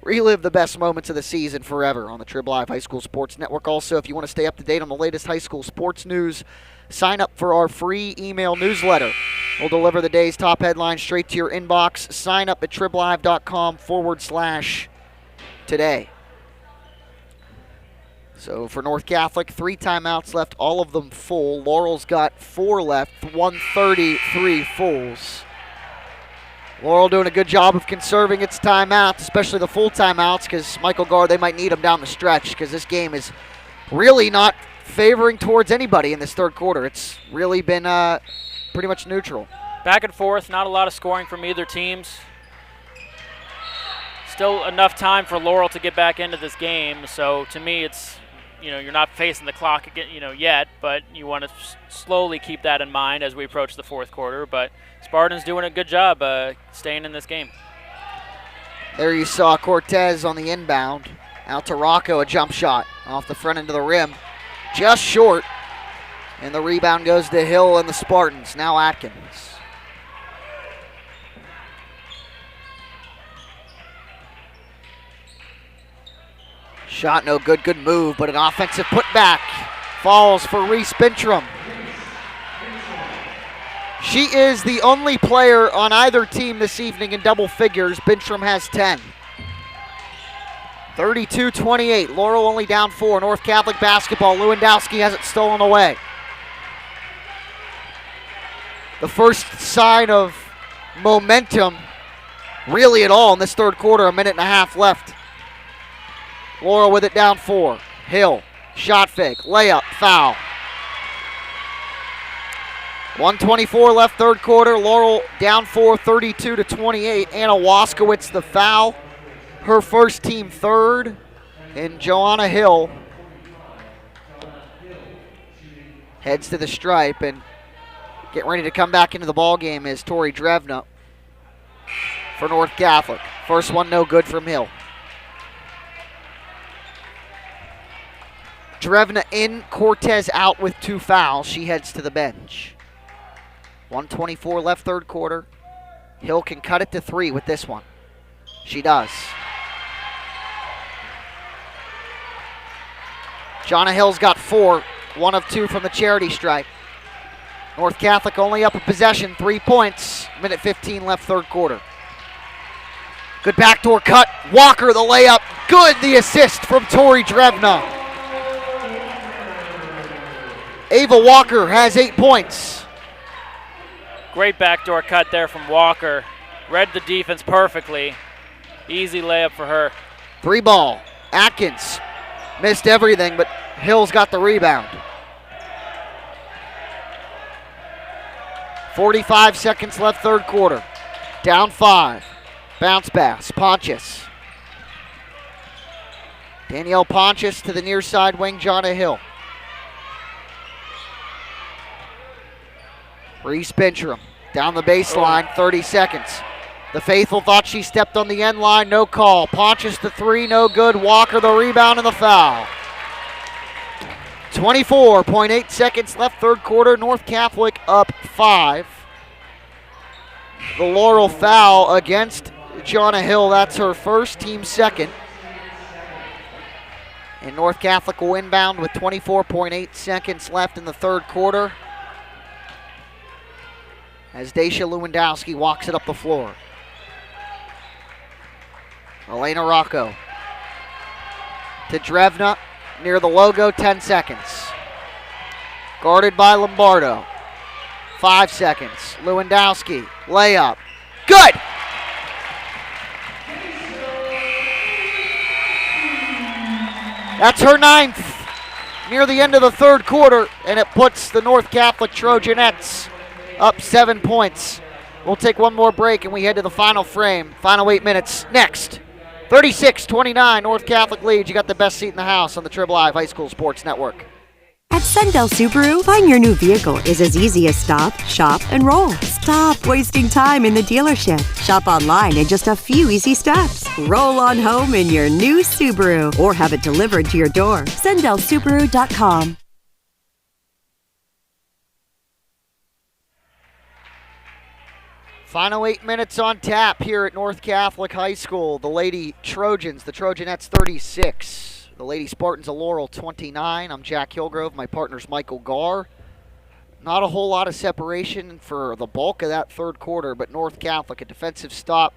Relive the best moments of the season forever on the Trib Live High School Sports Network. Also, if you want to stay up to date on the latest high school sports news, sign up for our free email newsletter. We'll deliver the day's top headlines straight to your inbox. Sign up at triblive.com/today. So for North Catholic, 3 timeouts left, all of them full. Laurel's got 4 left, 1:33 fulls. Laurel doing a good job of conserving its timeouts, especially the full timeouts, because Michael Gard, they might need them down the stretch, because this game is really not favoring towards anybody in this third quarter. It's really been pretty much neutral. Back and forth, not a lot of scoring from either teams. Still enough time for Laurel to get back into this game, so to me it's, you're not facing the clock again, yet, but you want to slowly keep that in mind as we approach the fourth quarter. But Spartans doing a good job staying in this game. There you saw Cortez on the inbound. Out to Rocco, a jump shot off the front end of the rim. Just short. And the rebound goes to Hill and the Spartans. Now Atkins. Shot no good, good move, but an offensive putback. Falls for Reese Bintram. She is the only player on either team this evening in double figures. Bintram has 10. 32-28. Laurel only down 4. North Catholic basketball. Lewandowski has it stolen away. The first sign of momentum really at all in this third quarter. A minute and a half left. Laurel with it down 4. Hill, shot fake, layup, foul. 1:24 left third quarter. Laurel down 4, 32-28. Anna Waskowitz the foul. Her first, team third. And Joanna Hill heads to the stripe, and getting ready to come back into the ball game is Tori Drevna for North Catholic. First one no good from Hill. Drevna in, Cortez out with 2 fouls. She heads to the bench. 1:24 left third quarter. Hill can cut it to 3 with this one. She does. Jonna Hill's got 4, 1 of 2 from the charity stripe. North Catholic only up a possession, 3 points. Minute 15 left third quarter. Good backdoor cut. Walker, the layup. Good, the assist from Tori Drevna. Ava Walker has 8 points. Great backdoor cut there from Walker. Read the defense perfectly. Easy layup for her. 3-ball. Atkins missed everything, but Hill's got the rebound. 45 seconds left, third quarter. Down 5. Bounce pass. Pontius. Danielle Pontius to the near side wing, Jonna Hill. Reese Bintram down the baseline, 30 seconds. The faithful thought she stepped on the end line, no call. Pontius the 3, no good. Walker the rebound and the foul. 24.8 seconds left, third quarter. North Catholic up 5. The Laurel foul against Jonna Hill. That's her first, team second. And North Catholic will inbound with 24.8 seconds left in the third quarter as Daisha Lewandowski walks it up the floor. Elena Rocco to Drevna near the logo, 10 seconds. Guarded by Lombardo. 5 seconds. Lewandowski, layup. Good! That's her 9th near the end of the third quarter, and it puts the North Catholic Trojanettes up 7 points. We'll take one more break and we head to the final frame. Final 8 minutes next. 36-29, North Catholic leads. You got the best seat in the house on the Triple I High School Sports Network. At Sundell Subaru, buying your new vehicle is as easy as stop, shop, and roll. Stop wasting time in the dealership. Shop online in just a few easy steps. Roll on home in your new Subaru or have it delivered to your door. SundellSubaru.com. Final 8 minutes on tap here at North Catholic High School. The Lady Trojans, the Trojanettes 36. The Lady Spartans of Laurel 29. I'm Jack Hillgrove. My partner's Michael Garr. Not a whole lot of separation for the bulk of that third quarter, but North Catholic, a defensive stop,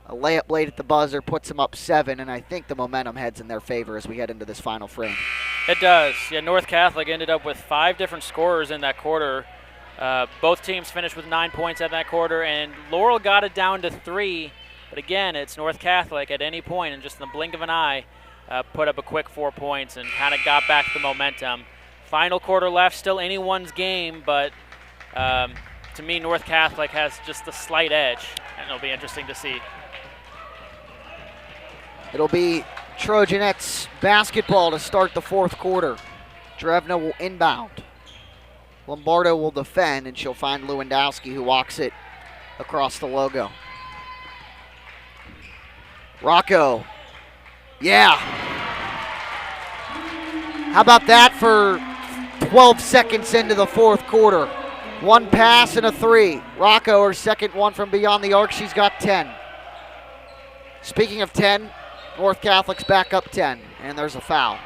a layup late at the buzzer, puts them up 7, and I think the momentum heads in their favor as we head into this final frame. It does. Yeah, North Catholic ended up with 5 different scorers in that quarter. Both teams finished with 9 points at that quarter, and Laurel got it down to 3. But again, it's North Catholic at any point, and just in the blink of an eye, put up a quick 4 points and kind of got back the momentum. Final quarter left, still anyone's game, but to me, North Catholic has just a slight edge, and it'll be interesting to see. It'll be Trojanettes basketball to start the fourth quarter. Drevna will inbound. Lombardo will defend, and she'll find Lewandowski, who walks it across the logo. Rocco. Yeah. How about that for 12 seconds into the fourth quarter? 1 pass and a 3. Rocco, her second one from beyond the arc. She's got 10. Speaking of 10, North Catholic's back up 10, and there's a foul.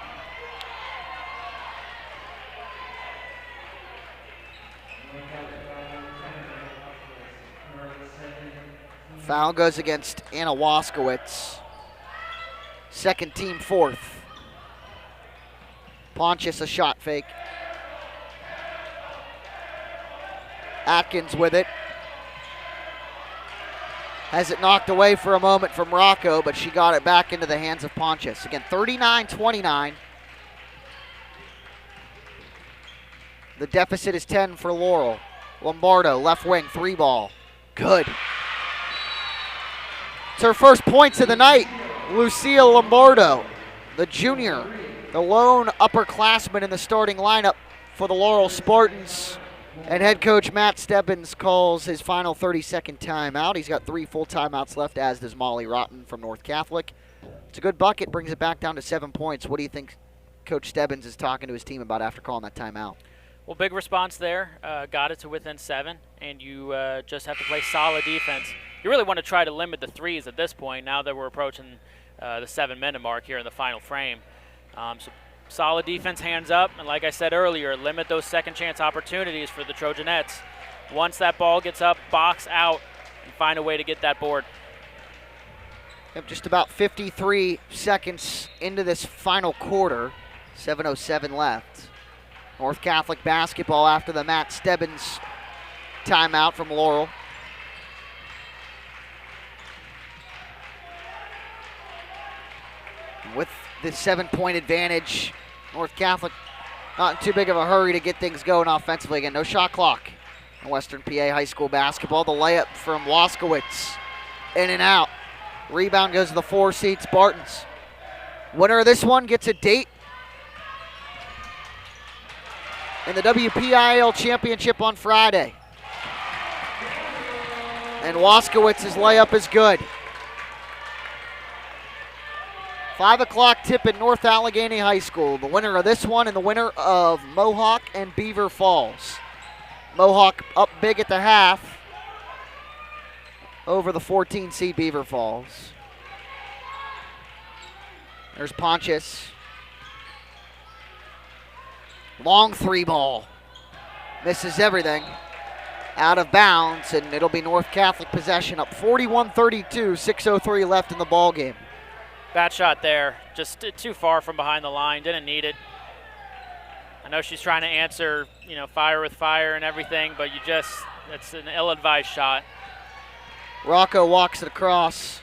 Foul goes against Anna Waskowitz. Second team fourth. Pontius a shot fake. Atkins with it. Has it knocked away for a moment from Rocco, but she got it back into the hands of Pontius. Again, 39-29. The deficit is 10 for Laurel. Lombardo, left wing, 3-ball. Good. It's her first points of the night. Lucille Lombardo, the junior, the lone upperclassman in the starting lineup for the Laurel Spartans. And head coach Matt Stebbins calls his final 30-second timeout. He's got 3 full timeouts left, as does Molly Rotten from North Catholic. It's a good bucket, brings it back down to 7 points. What do you think Coach Stebbins is talking to his team about after calling that timeout? Well, big response there. Got it to within 7, and you just have to play solid defense. You really want to try to limit the threes at this point now that we're approaching the 7-minute mark here in the final frame. So solid defense, hands up, and like I said earlier, limit those second chance opportunities for the Trojanettes. Once that ball gets up, box out, and find a way to get that board. We have just about 53 seconds into this final quarter. 7:07 left. North Catholic basketball after the Matt Stebbins timeout from Laurel. With the 7-point advantage, North Catholic not in too big of a hurry to get things going offensively again. No shot clock in Western PA high school basketball. The layup from Waskowitz, in and out. Rebound goes to the 4 seed Spartans. Winner of this one gets a date in the WPIAL championship on Friday. And Waskowitz's layup is good. 5 o'clock tip at North Allegheny High School. The winner of this one and the winner of Mohawk and Beaver Falls. Mohawk up big at the half over the 14 seed Beaver Falls. There's Pontius. Long 3 ball. Misses everything. Out of bounds, and it'll be North Catholic possession up 41-32, 6:03 left in the ball game. Bad shot there. Just too far from behind the line. Didn't need it. I know she's trying to answer, fire with fire and everything, but it's an ill-advised shot. Rocco walks it across.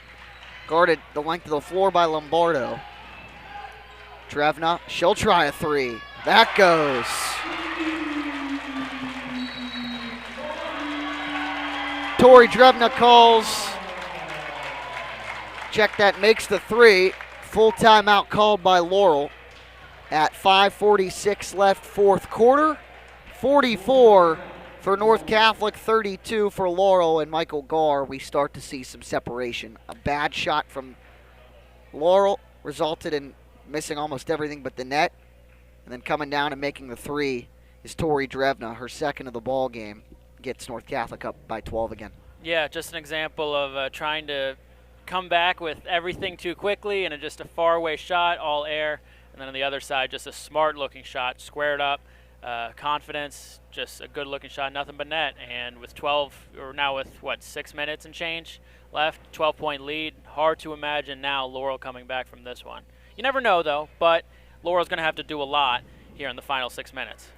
Guarded the length of the floor by Lombardo. Drevna, she'll try a 3. That goes. Tori Drevna calls. Check that, makes the 3. Full timeout called by Laurel at 5:46 left, fourth quarter. 44 for North Catholic, 32 for Laurel, and Michael Garr. We start to see some separation. A bad shot from Laurel resulted in missing almost everything but the net. And then coming down and making the 3 is Tori Drevna, her second of the ball game. Gets North Catholic up by 12 again. Yeah, just an example of trying to come back with everything too quickly and just a faraway shot, all air. And then on the other side, just a smart-looking shot, squared up, confidence, just a good-looking shot, nothing but net. And with 6 minutes and change left, 12-point lead, hard to imagine now Laurel coming back from this one. You never know, though, but Laurel's going to have to do a lot here in the final 6 minutes.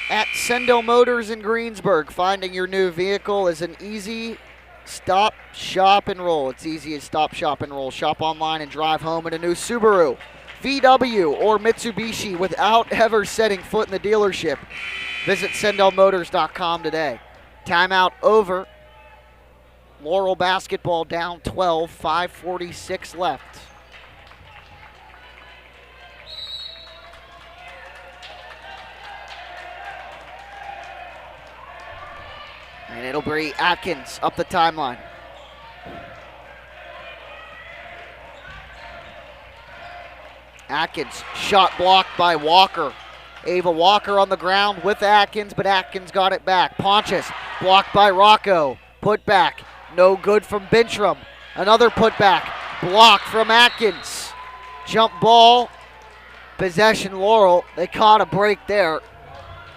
At Sendell Motors in Greensburg, finding your new vehicle is an easy stop, shop, and roll. It's easy to stop, shop, and roll. Shop online and drive home in a new Subaru, VW, or Mitsubishi without ever setting foot in the dealership. Visit SendellMotors.com today. Timeout over. Laurel basketball down 12, 5:46 left. And it'll be Atkins up the timeline. Atkins, shot blocked by Walker. Ava Walker on the ground with Atkins, but Atkins got it back. Pontius blocked by Rocco. Put back, no good from Bintram. Another put back, blocked from Atkins. Jump ball, possession Laurel. They caught a break there.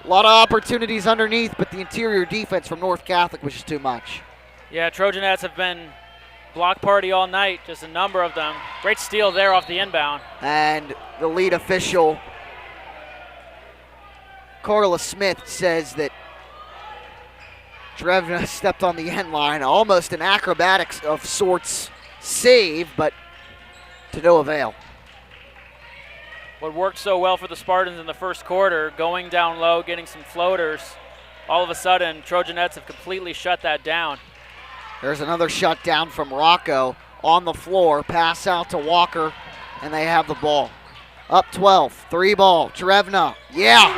A lot of opportunities underneath, but the interior defense from North Catholic was just too much. Yeah, Trojanettes have been block party all night, just a number of them. Great steal there off the inbound. And the lead official, Carla Smith, says that Drevna stepped on the end line. Almost an acrobatics of sorts save, but to no avail. What worked so well for the Spartans in the first quarter, going down low, getting some floaters, all of a sudden, Trojanettes have completely shut that down. There's another shutdown from Rocco on the floor. Pass out to Walker, and they have the ball. Up 12, 3 ball, Drevna, yeah!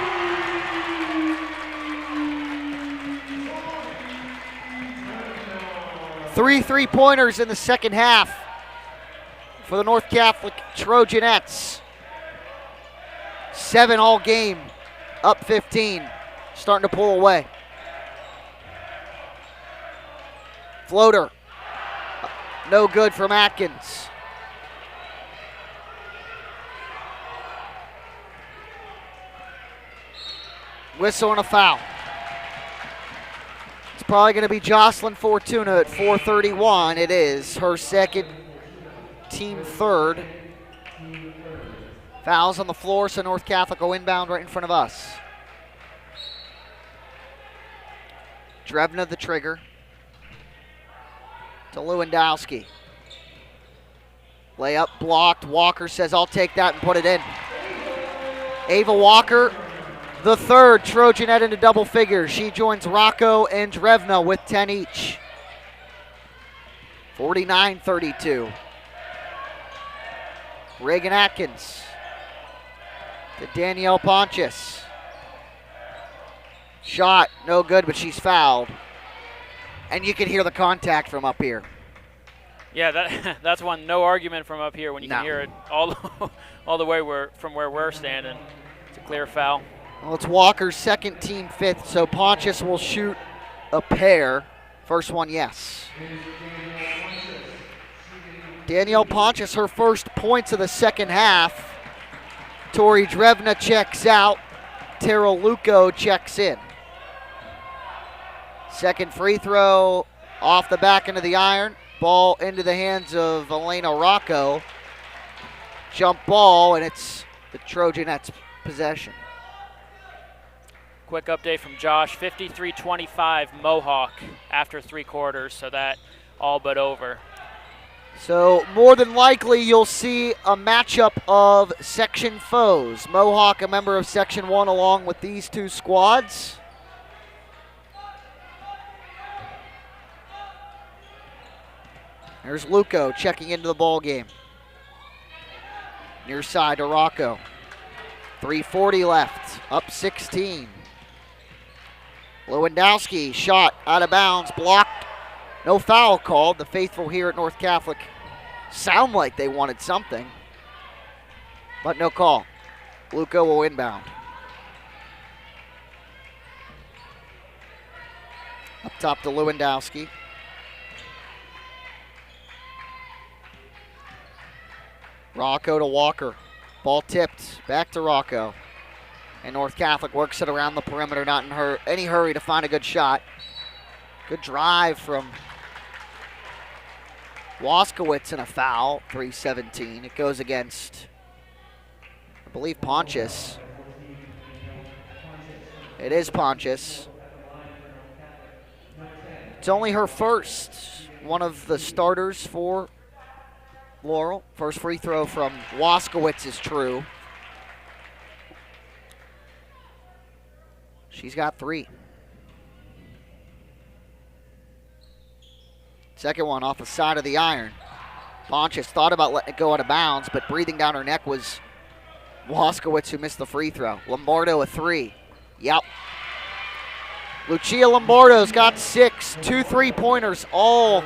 Three three-pointers in the second half for the North Catholic Trojanettes. 7 all game, up 15, starting to pull away. Floater, no good from Atkins. Whistle and a foul. It's probably going to be Jocelyn Fortuna at 4:31. It is her second, team third. Fouls on the floor, so North Catholic go inbound right in front of us. Drevna the trigger. To Lewandowski. Layup blocked. Walker says, I'll take that and put it in. Ava Walker, the third Trojanette into double figures. She joins Rocco and Drevna with 10 each. 49-32. Reagan Atkins to Danielle Pontius. Shot, no good, but she's fouled. And you can hear the contact from up here. Yeah, that's one. No argument from up here when you can hear it all the way from where we're standing. It's a clear foul. Well, it's Walker's second, team fifth, so Pontius will shoot a pair. First one, yes. Danielle Pontius, her first points of the second half. Tori Drevna checks out. Terrell Luco checks in. Second free throw off the back end of the iron. Ball into the hands of Elena Rocco. Jump ball, and it's the Trojanettes' possession. Quick update from Josh, 53-25 Mohawk after 3 quarters, so that all but over. So more than likely you'll see a matchup of section foes. Mohawk, a member of Section 1, along with these two squads. There's Luco checking into the ball game. Near side to Rocco. 3:40 left, up 16. Lewandowski, shot out of bounds, blocked. No foul called. The faithful here at North Catholic sound like they wanted something, but no call. Luco will inbound. Up top to Lewandowski. Rocco to Walker. Ball tipped. Back to Rocco. And North Catholic works it around the perimeter, not in any hurry to find a good shot. Good drive from Waskowitz and a foul. 3:17. It goes against, I believe, Pontius. It is Pontius. It's only her first. One of the starters for Laurel. First free throw from Waskowitz is true. She's got 3. Second one off the side of the iron. Pontius thought about letting it go out of bounds, but breathing down her neck was Waskowitz, who missed the free throw. Lombardo a 3. Yep. Lucia Lombardo's got 6. 2 3-pointers all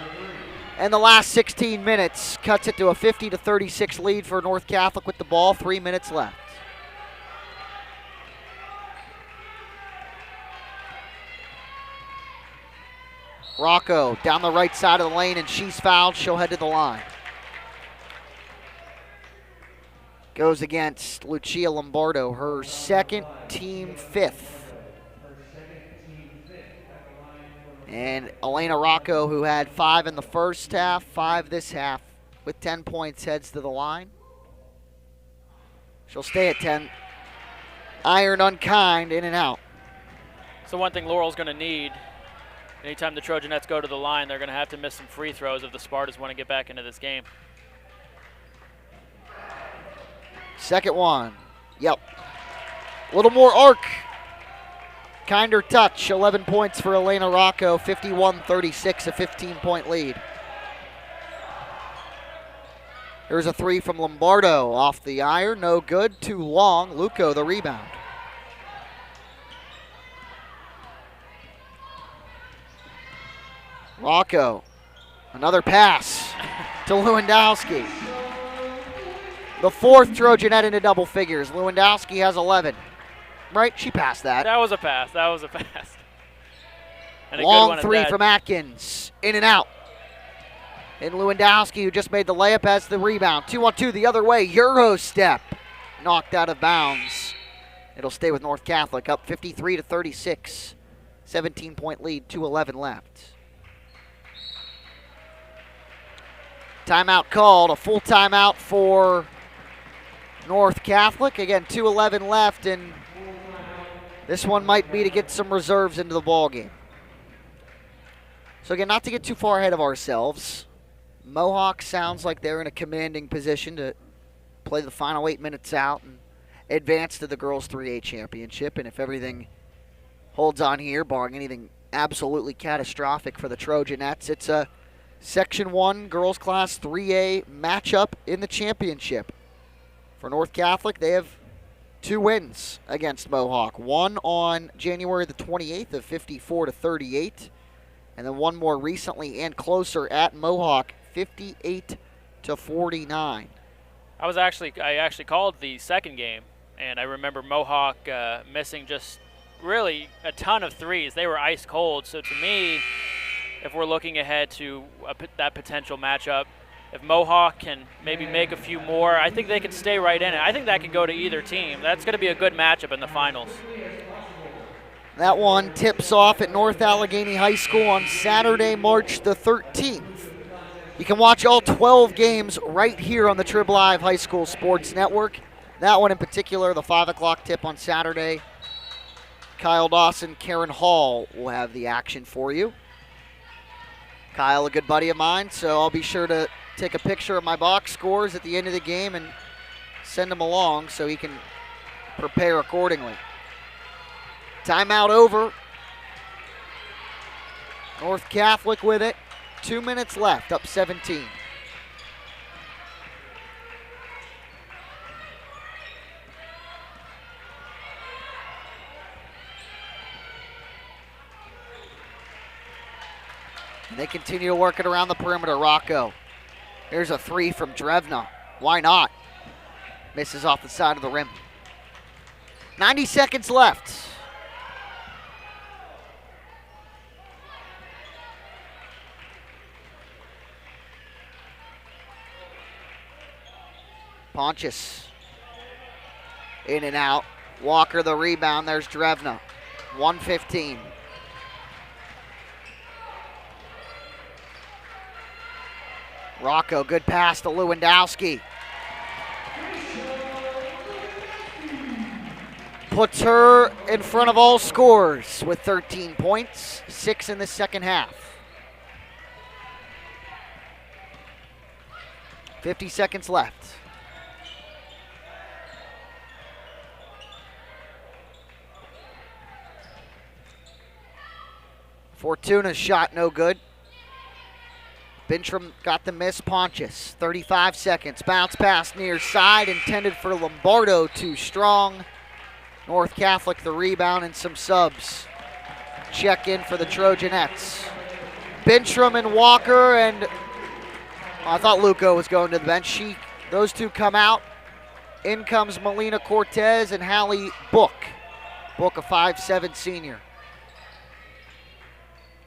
in the last 16 minutes. Cuts it to a 50-36 lead for North Catholic with the ball. 3 minutes left. Rocco down the right side of the lane, and she's fouled. She'll head to the line. Goes against Lucia Lombardo, her second, team 5th. And Elena Rocco, who had 5 in the first half, 5 this half, with 10 points, heads to the line. She'll stay at 10. Iron unkind, in and out. So one thing Laurel's going to need, anytime the Trojanettes go to the line, they're going to have to miss some free throws if the Spartans want to get back into this game. Second one. Yep. A little more arc. Kinder touch. 11 points for Elena Rocco. 51-36, a 15-point lead. There's a 3 from Lombardo off the iron. No good. Too long. Luco the rebound. Rocco. Another pass to Lewandowski. The 4th Trojanette into double figures. Lewandowski has 11. Right? She passed that. That was a pass. That was a pass. And long 3 from Atkins. In and out. And Lewandowski, who just made the layup, has the rebound. 2-on-2 the other way. Euro step. Knocked out of bounds. It'll stay with North Catholic. Up 53-36. 17-point lead. 2:11 left. Timeout called, a full timeout for North Catholic. Again, 2:11 left, and this one might be to get some reserves into the ball game. So again, not to get too far ahead of ourselves, Mohawk sounds like they're in a commanding position to play the final 8 minutes out and advance to the girls 3A championship. And if everything holds on here, barring anything absolutely catastrophic for the Trojanettes, it's a Section 1 girls class 3A matchup in the championship. For North Catholic, they have 2 wins against Mohawk. One on January the 28th of 54-38, and then one more recently and closer at Mohawk, 58-49. I actually called the second game, and I remember Mohawk missing just really a ton of threes. They were ice cold. So to me, if we're looking ahead to that potential matchup, if Mohawk can maybe make a few more, I think they can stay right in it. I think that could go to either team. That's going to be a good matchup in the finals. That one tips off at North Allegheny High School on Saturday, March the 13th. You can watch all 12 games right here on the Trib Live High School Sports Network. That one in particular, the 5 o'clock tip on Saturday. Kyle Dawson, Karen Hall will have the action for you. Kyle, a good buddy of mine, so I'll be sure to take a picture of my box scores at the end of the game and send him along so he can prepare accordingly. Timeout over. North Catholic with it. 2 minutes left, up 17. And they continue to work it around the perimeter. Rocco. Here's a 3 from Drevna. Why not? Misses off the side of the rim. 90 seconds left. Pontius in and out. Walker the rebound. There's Drevna. 1:15. Rocco, good pass to Lewandowski. Puts her in front of all scorers with 13 points, 6 in the second half. 50 seconds left. Fortuna's shot no good. Bintram got the miss. Pontius, 35 seconds. Bounce pass near side, intended for Lombardo, too strong. North Catholic the rebound and some subs. Check in for the Trojanettes. Bintram and Walker, and I thought Luco was going to the bench. Those two come out. In comes Melina Cortez and Hallie Book. Book, a 5'7" senior.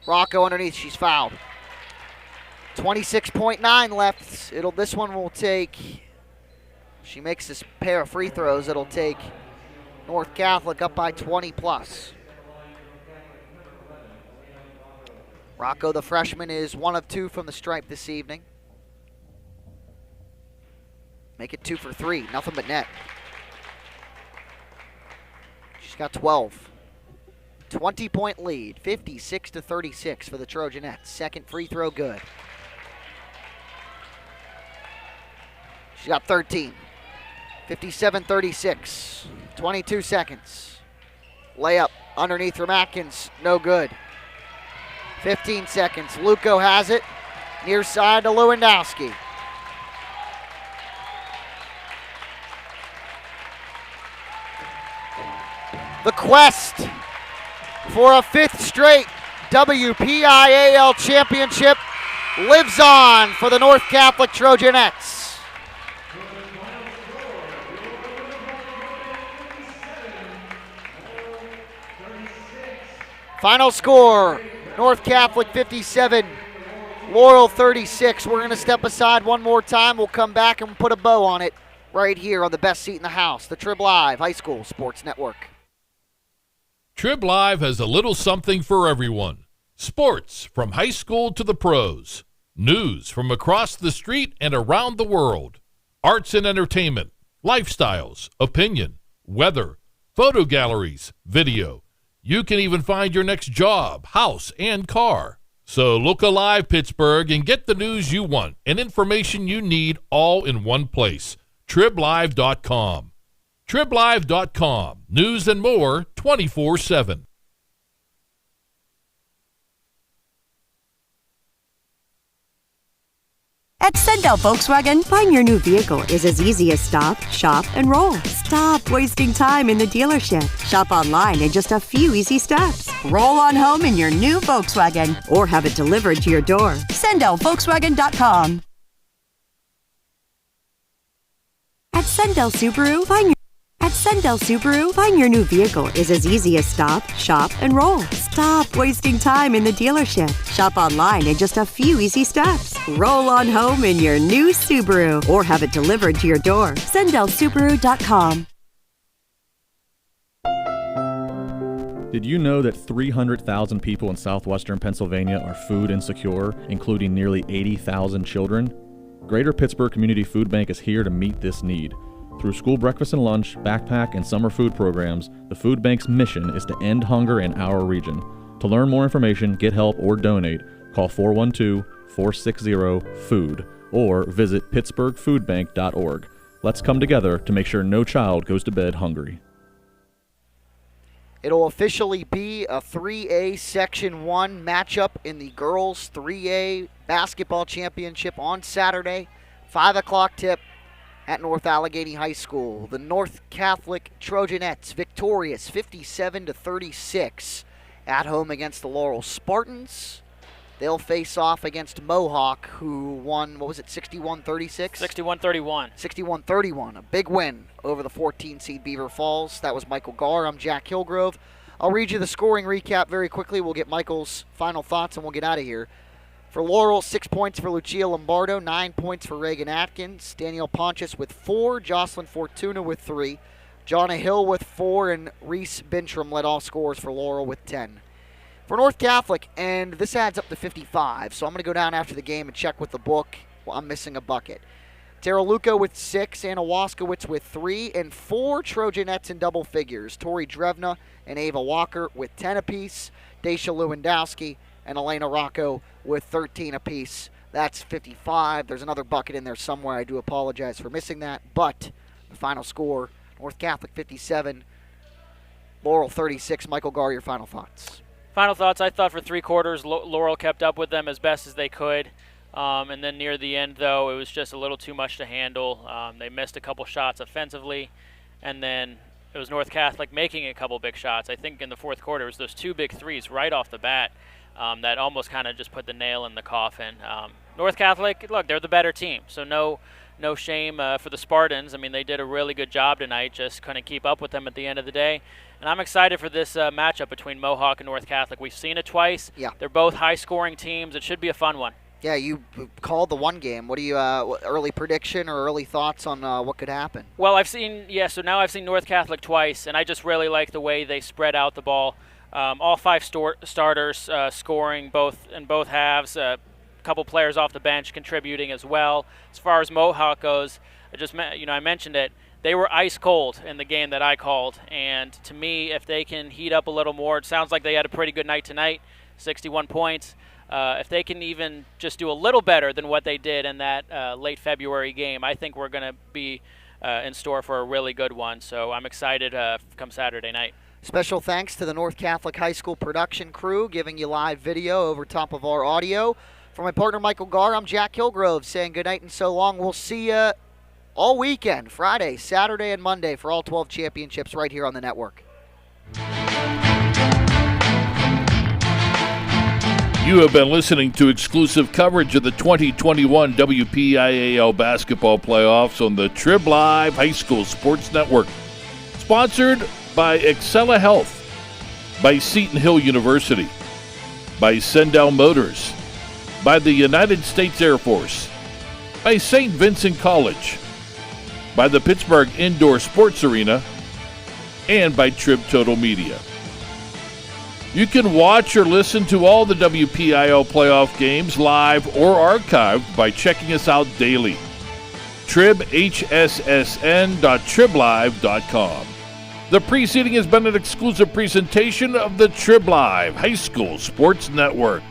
Rocco underneath, she's fouled. 26.9 left. This one will take, she makes this pair of free throws, it'll take North Catholic up by 20 plus. Rocco, the freshman, is 1 of 2 from the stripe this evening. Make it 2 for 3, nothing but net. She's got 12. 20-point lead, 56-36 for the Trojanettes. Second free throw good. She's got 13. 57-36. 22 seconds. Layup underneath from Atkins, no good. 15 seconds. Luco has it. Near side to Lewandowski. The quest for a 5th straight WPIAL championship lives on for the North Catholic Trojanettes. Final score, North Catholic 57, Laurel 36. We're going to step aside one more time. We'll come back and put a bow on it right here on the best seat in the house, the Trib Live High School Sports Network. Trib Live has a little something for everyone. Sports from high school to the pros. News from across the street and around the world. Arts and entertainment, lifestyles, opinion, weather, photo galleries, video. You can even find your next job, house, and car. So look alive, Pittsburgh, and get the news you want and information you need all in one place. TribLive.com. TribLive.com. News and more 24/7. At Sendell Volkswagen, buying your new vehicle is as easy as stop, shop, and roll. Stop wasting time in the dealership. Shop online in just a few easy steps. Roll on home in your new Volkswagen or have it delivered to your door. SendellVolkswagen.com. At Sendell Subaru, buying your new vehicle is as easy as stop, shop, and roll. Stop wasting time in the dealership. Shop online in just a few easy steps. Roll on home in your new Subaru or have it delivered to your door. SendellSubaru.com. Did you know that 300,000 people in southwestern Pennsylvania are food insecure, including nearly 80,000 children? Greater Pittsburgh Community Food Bank is here to meet this need. Through school breakfast and lunch, backpack, and summer food programs, the food bank's mission is to end hunger in our region. To learn more information, get help, or donate, call 412-460-FOOD or visit pittsburghfoodbank.org. Let's come together to make sure no child goes to bed hungry. It'll officially be a 3A Section 1 matchup in the girls 3A basketball championship on Saturday, 5 o'clock tip at North Allegheny High School. The North Catholic Trojanettes victorious 57-36 at home against the Laurel Spartans. They'll face off against Mohawk, who won, 61-36? 61-31. 61-31, a big win over the 14-seed Beaver Falls. That was Michael Garr. I'm Jack Hillgrove. I'll read you the scoring recap very quickly. We'll get Michael's final thoughts and we'll get out of here. For Laurel, 6 points for Lucia Lombardo, 9 points for Reagan Atkins, Danielle Pontius with 4, Jocelyn Fortuna with 3, Jonna Hill with 4, and Reese Bintram led all scorers for Laurel with 10. For North Catholic, and this adds up to 55, so I'm going to go down after the game and check with the book. Well, I'm missing a bucket. Tara Luca with 6, Anna Waskowitz with 3, and 4 Trojanettes in double figures. Tori Drevna and Ava Walker with 10 apiece, Daisha Lewandowski and Elena Rocco with 13 apiece. That's 55. There's another bucket in there somewhere. I do apologize for missing that. But the final score, North Catholic 57, Laurel 36. Michael Garr, your final thoughts. Final thoughts, I thought for three quarters, Laurel kept up with them as best as they could. And then near the end, though, it was just a little too much to handle. They missed a couple shots offensively. And then it was North Catholic making a couple big shots. I think in the fourth quarter, it was those two big threes right off the bat that almost kind of just put the nail in the coffin. North Catholic, look, they're the better team. So no shame for the Spartans. I mean, they did a really good job tonight, just couldn't keep up with them at the end of the day. And I'm excited for this matchup between Mohawk and North Catholic. We've seen it twice. Yeah. They're both high-scoring teams. It should be a fun one. Yeah, you called the one game. What do you early prediction or early thoughts on what could happen? Well, so now I've seen North Catholic twice, and I just really like the way they spread out the ball. All five starters scoring in both halves. A couple players off the bench contributing as well. As far as Mohawk goes, I mentioned it. They were ice cold in the game that I called, and to me, if they can heat up a little more, it sounds like they had a pretty good night tonight, 61 points. If they can even just do a little better than what they did in that late February game, I think we're going to be in store for a really good one. So I'm excited come Saturday night. Special thanks to the North Catholic High School production crew giving you live video over top of our audio. For my partner Michael Garr, I'm Jack Hillgrove saying good night and so long. We'll see you all weekend, Friday, Saturday, and Monday for all 12 championships right here on the network. You have been listening to exclusive coverage of the 2021 WPIAL basketball playoffs on the Trib Live High School Sports Network. Sponsored by Excella Health, by Seton Hill University, by Sendell Motors, by the United States Air Force, by St. Vincent College, by the Pittsburgh Indoor Sports Arena, and by Trib Total Media. You can watch or listen to all the WPIAL playoff games live or archived by checking us out daily. tribhssn.triblive.com. The preceding has been an exclusive presentation of the Trib Live High School Sports Network.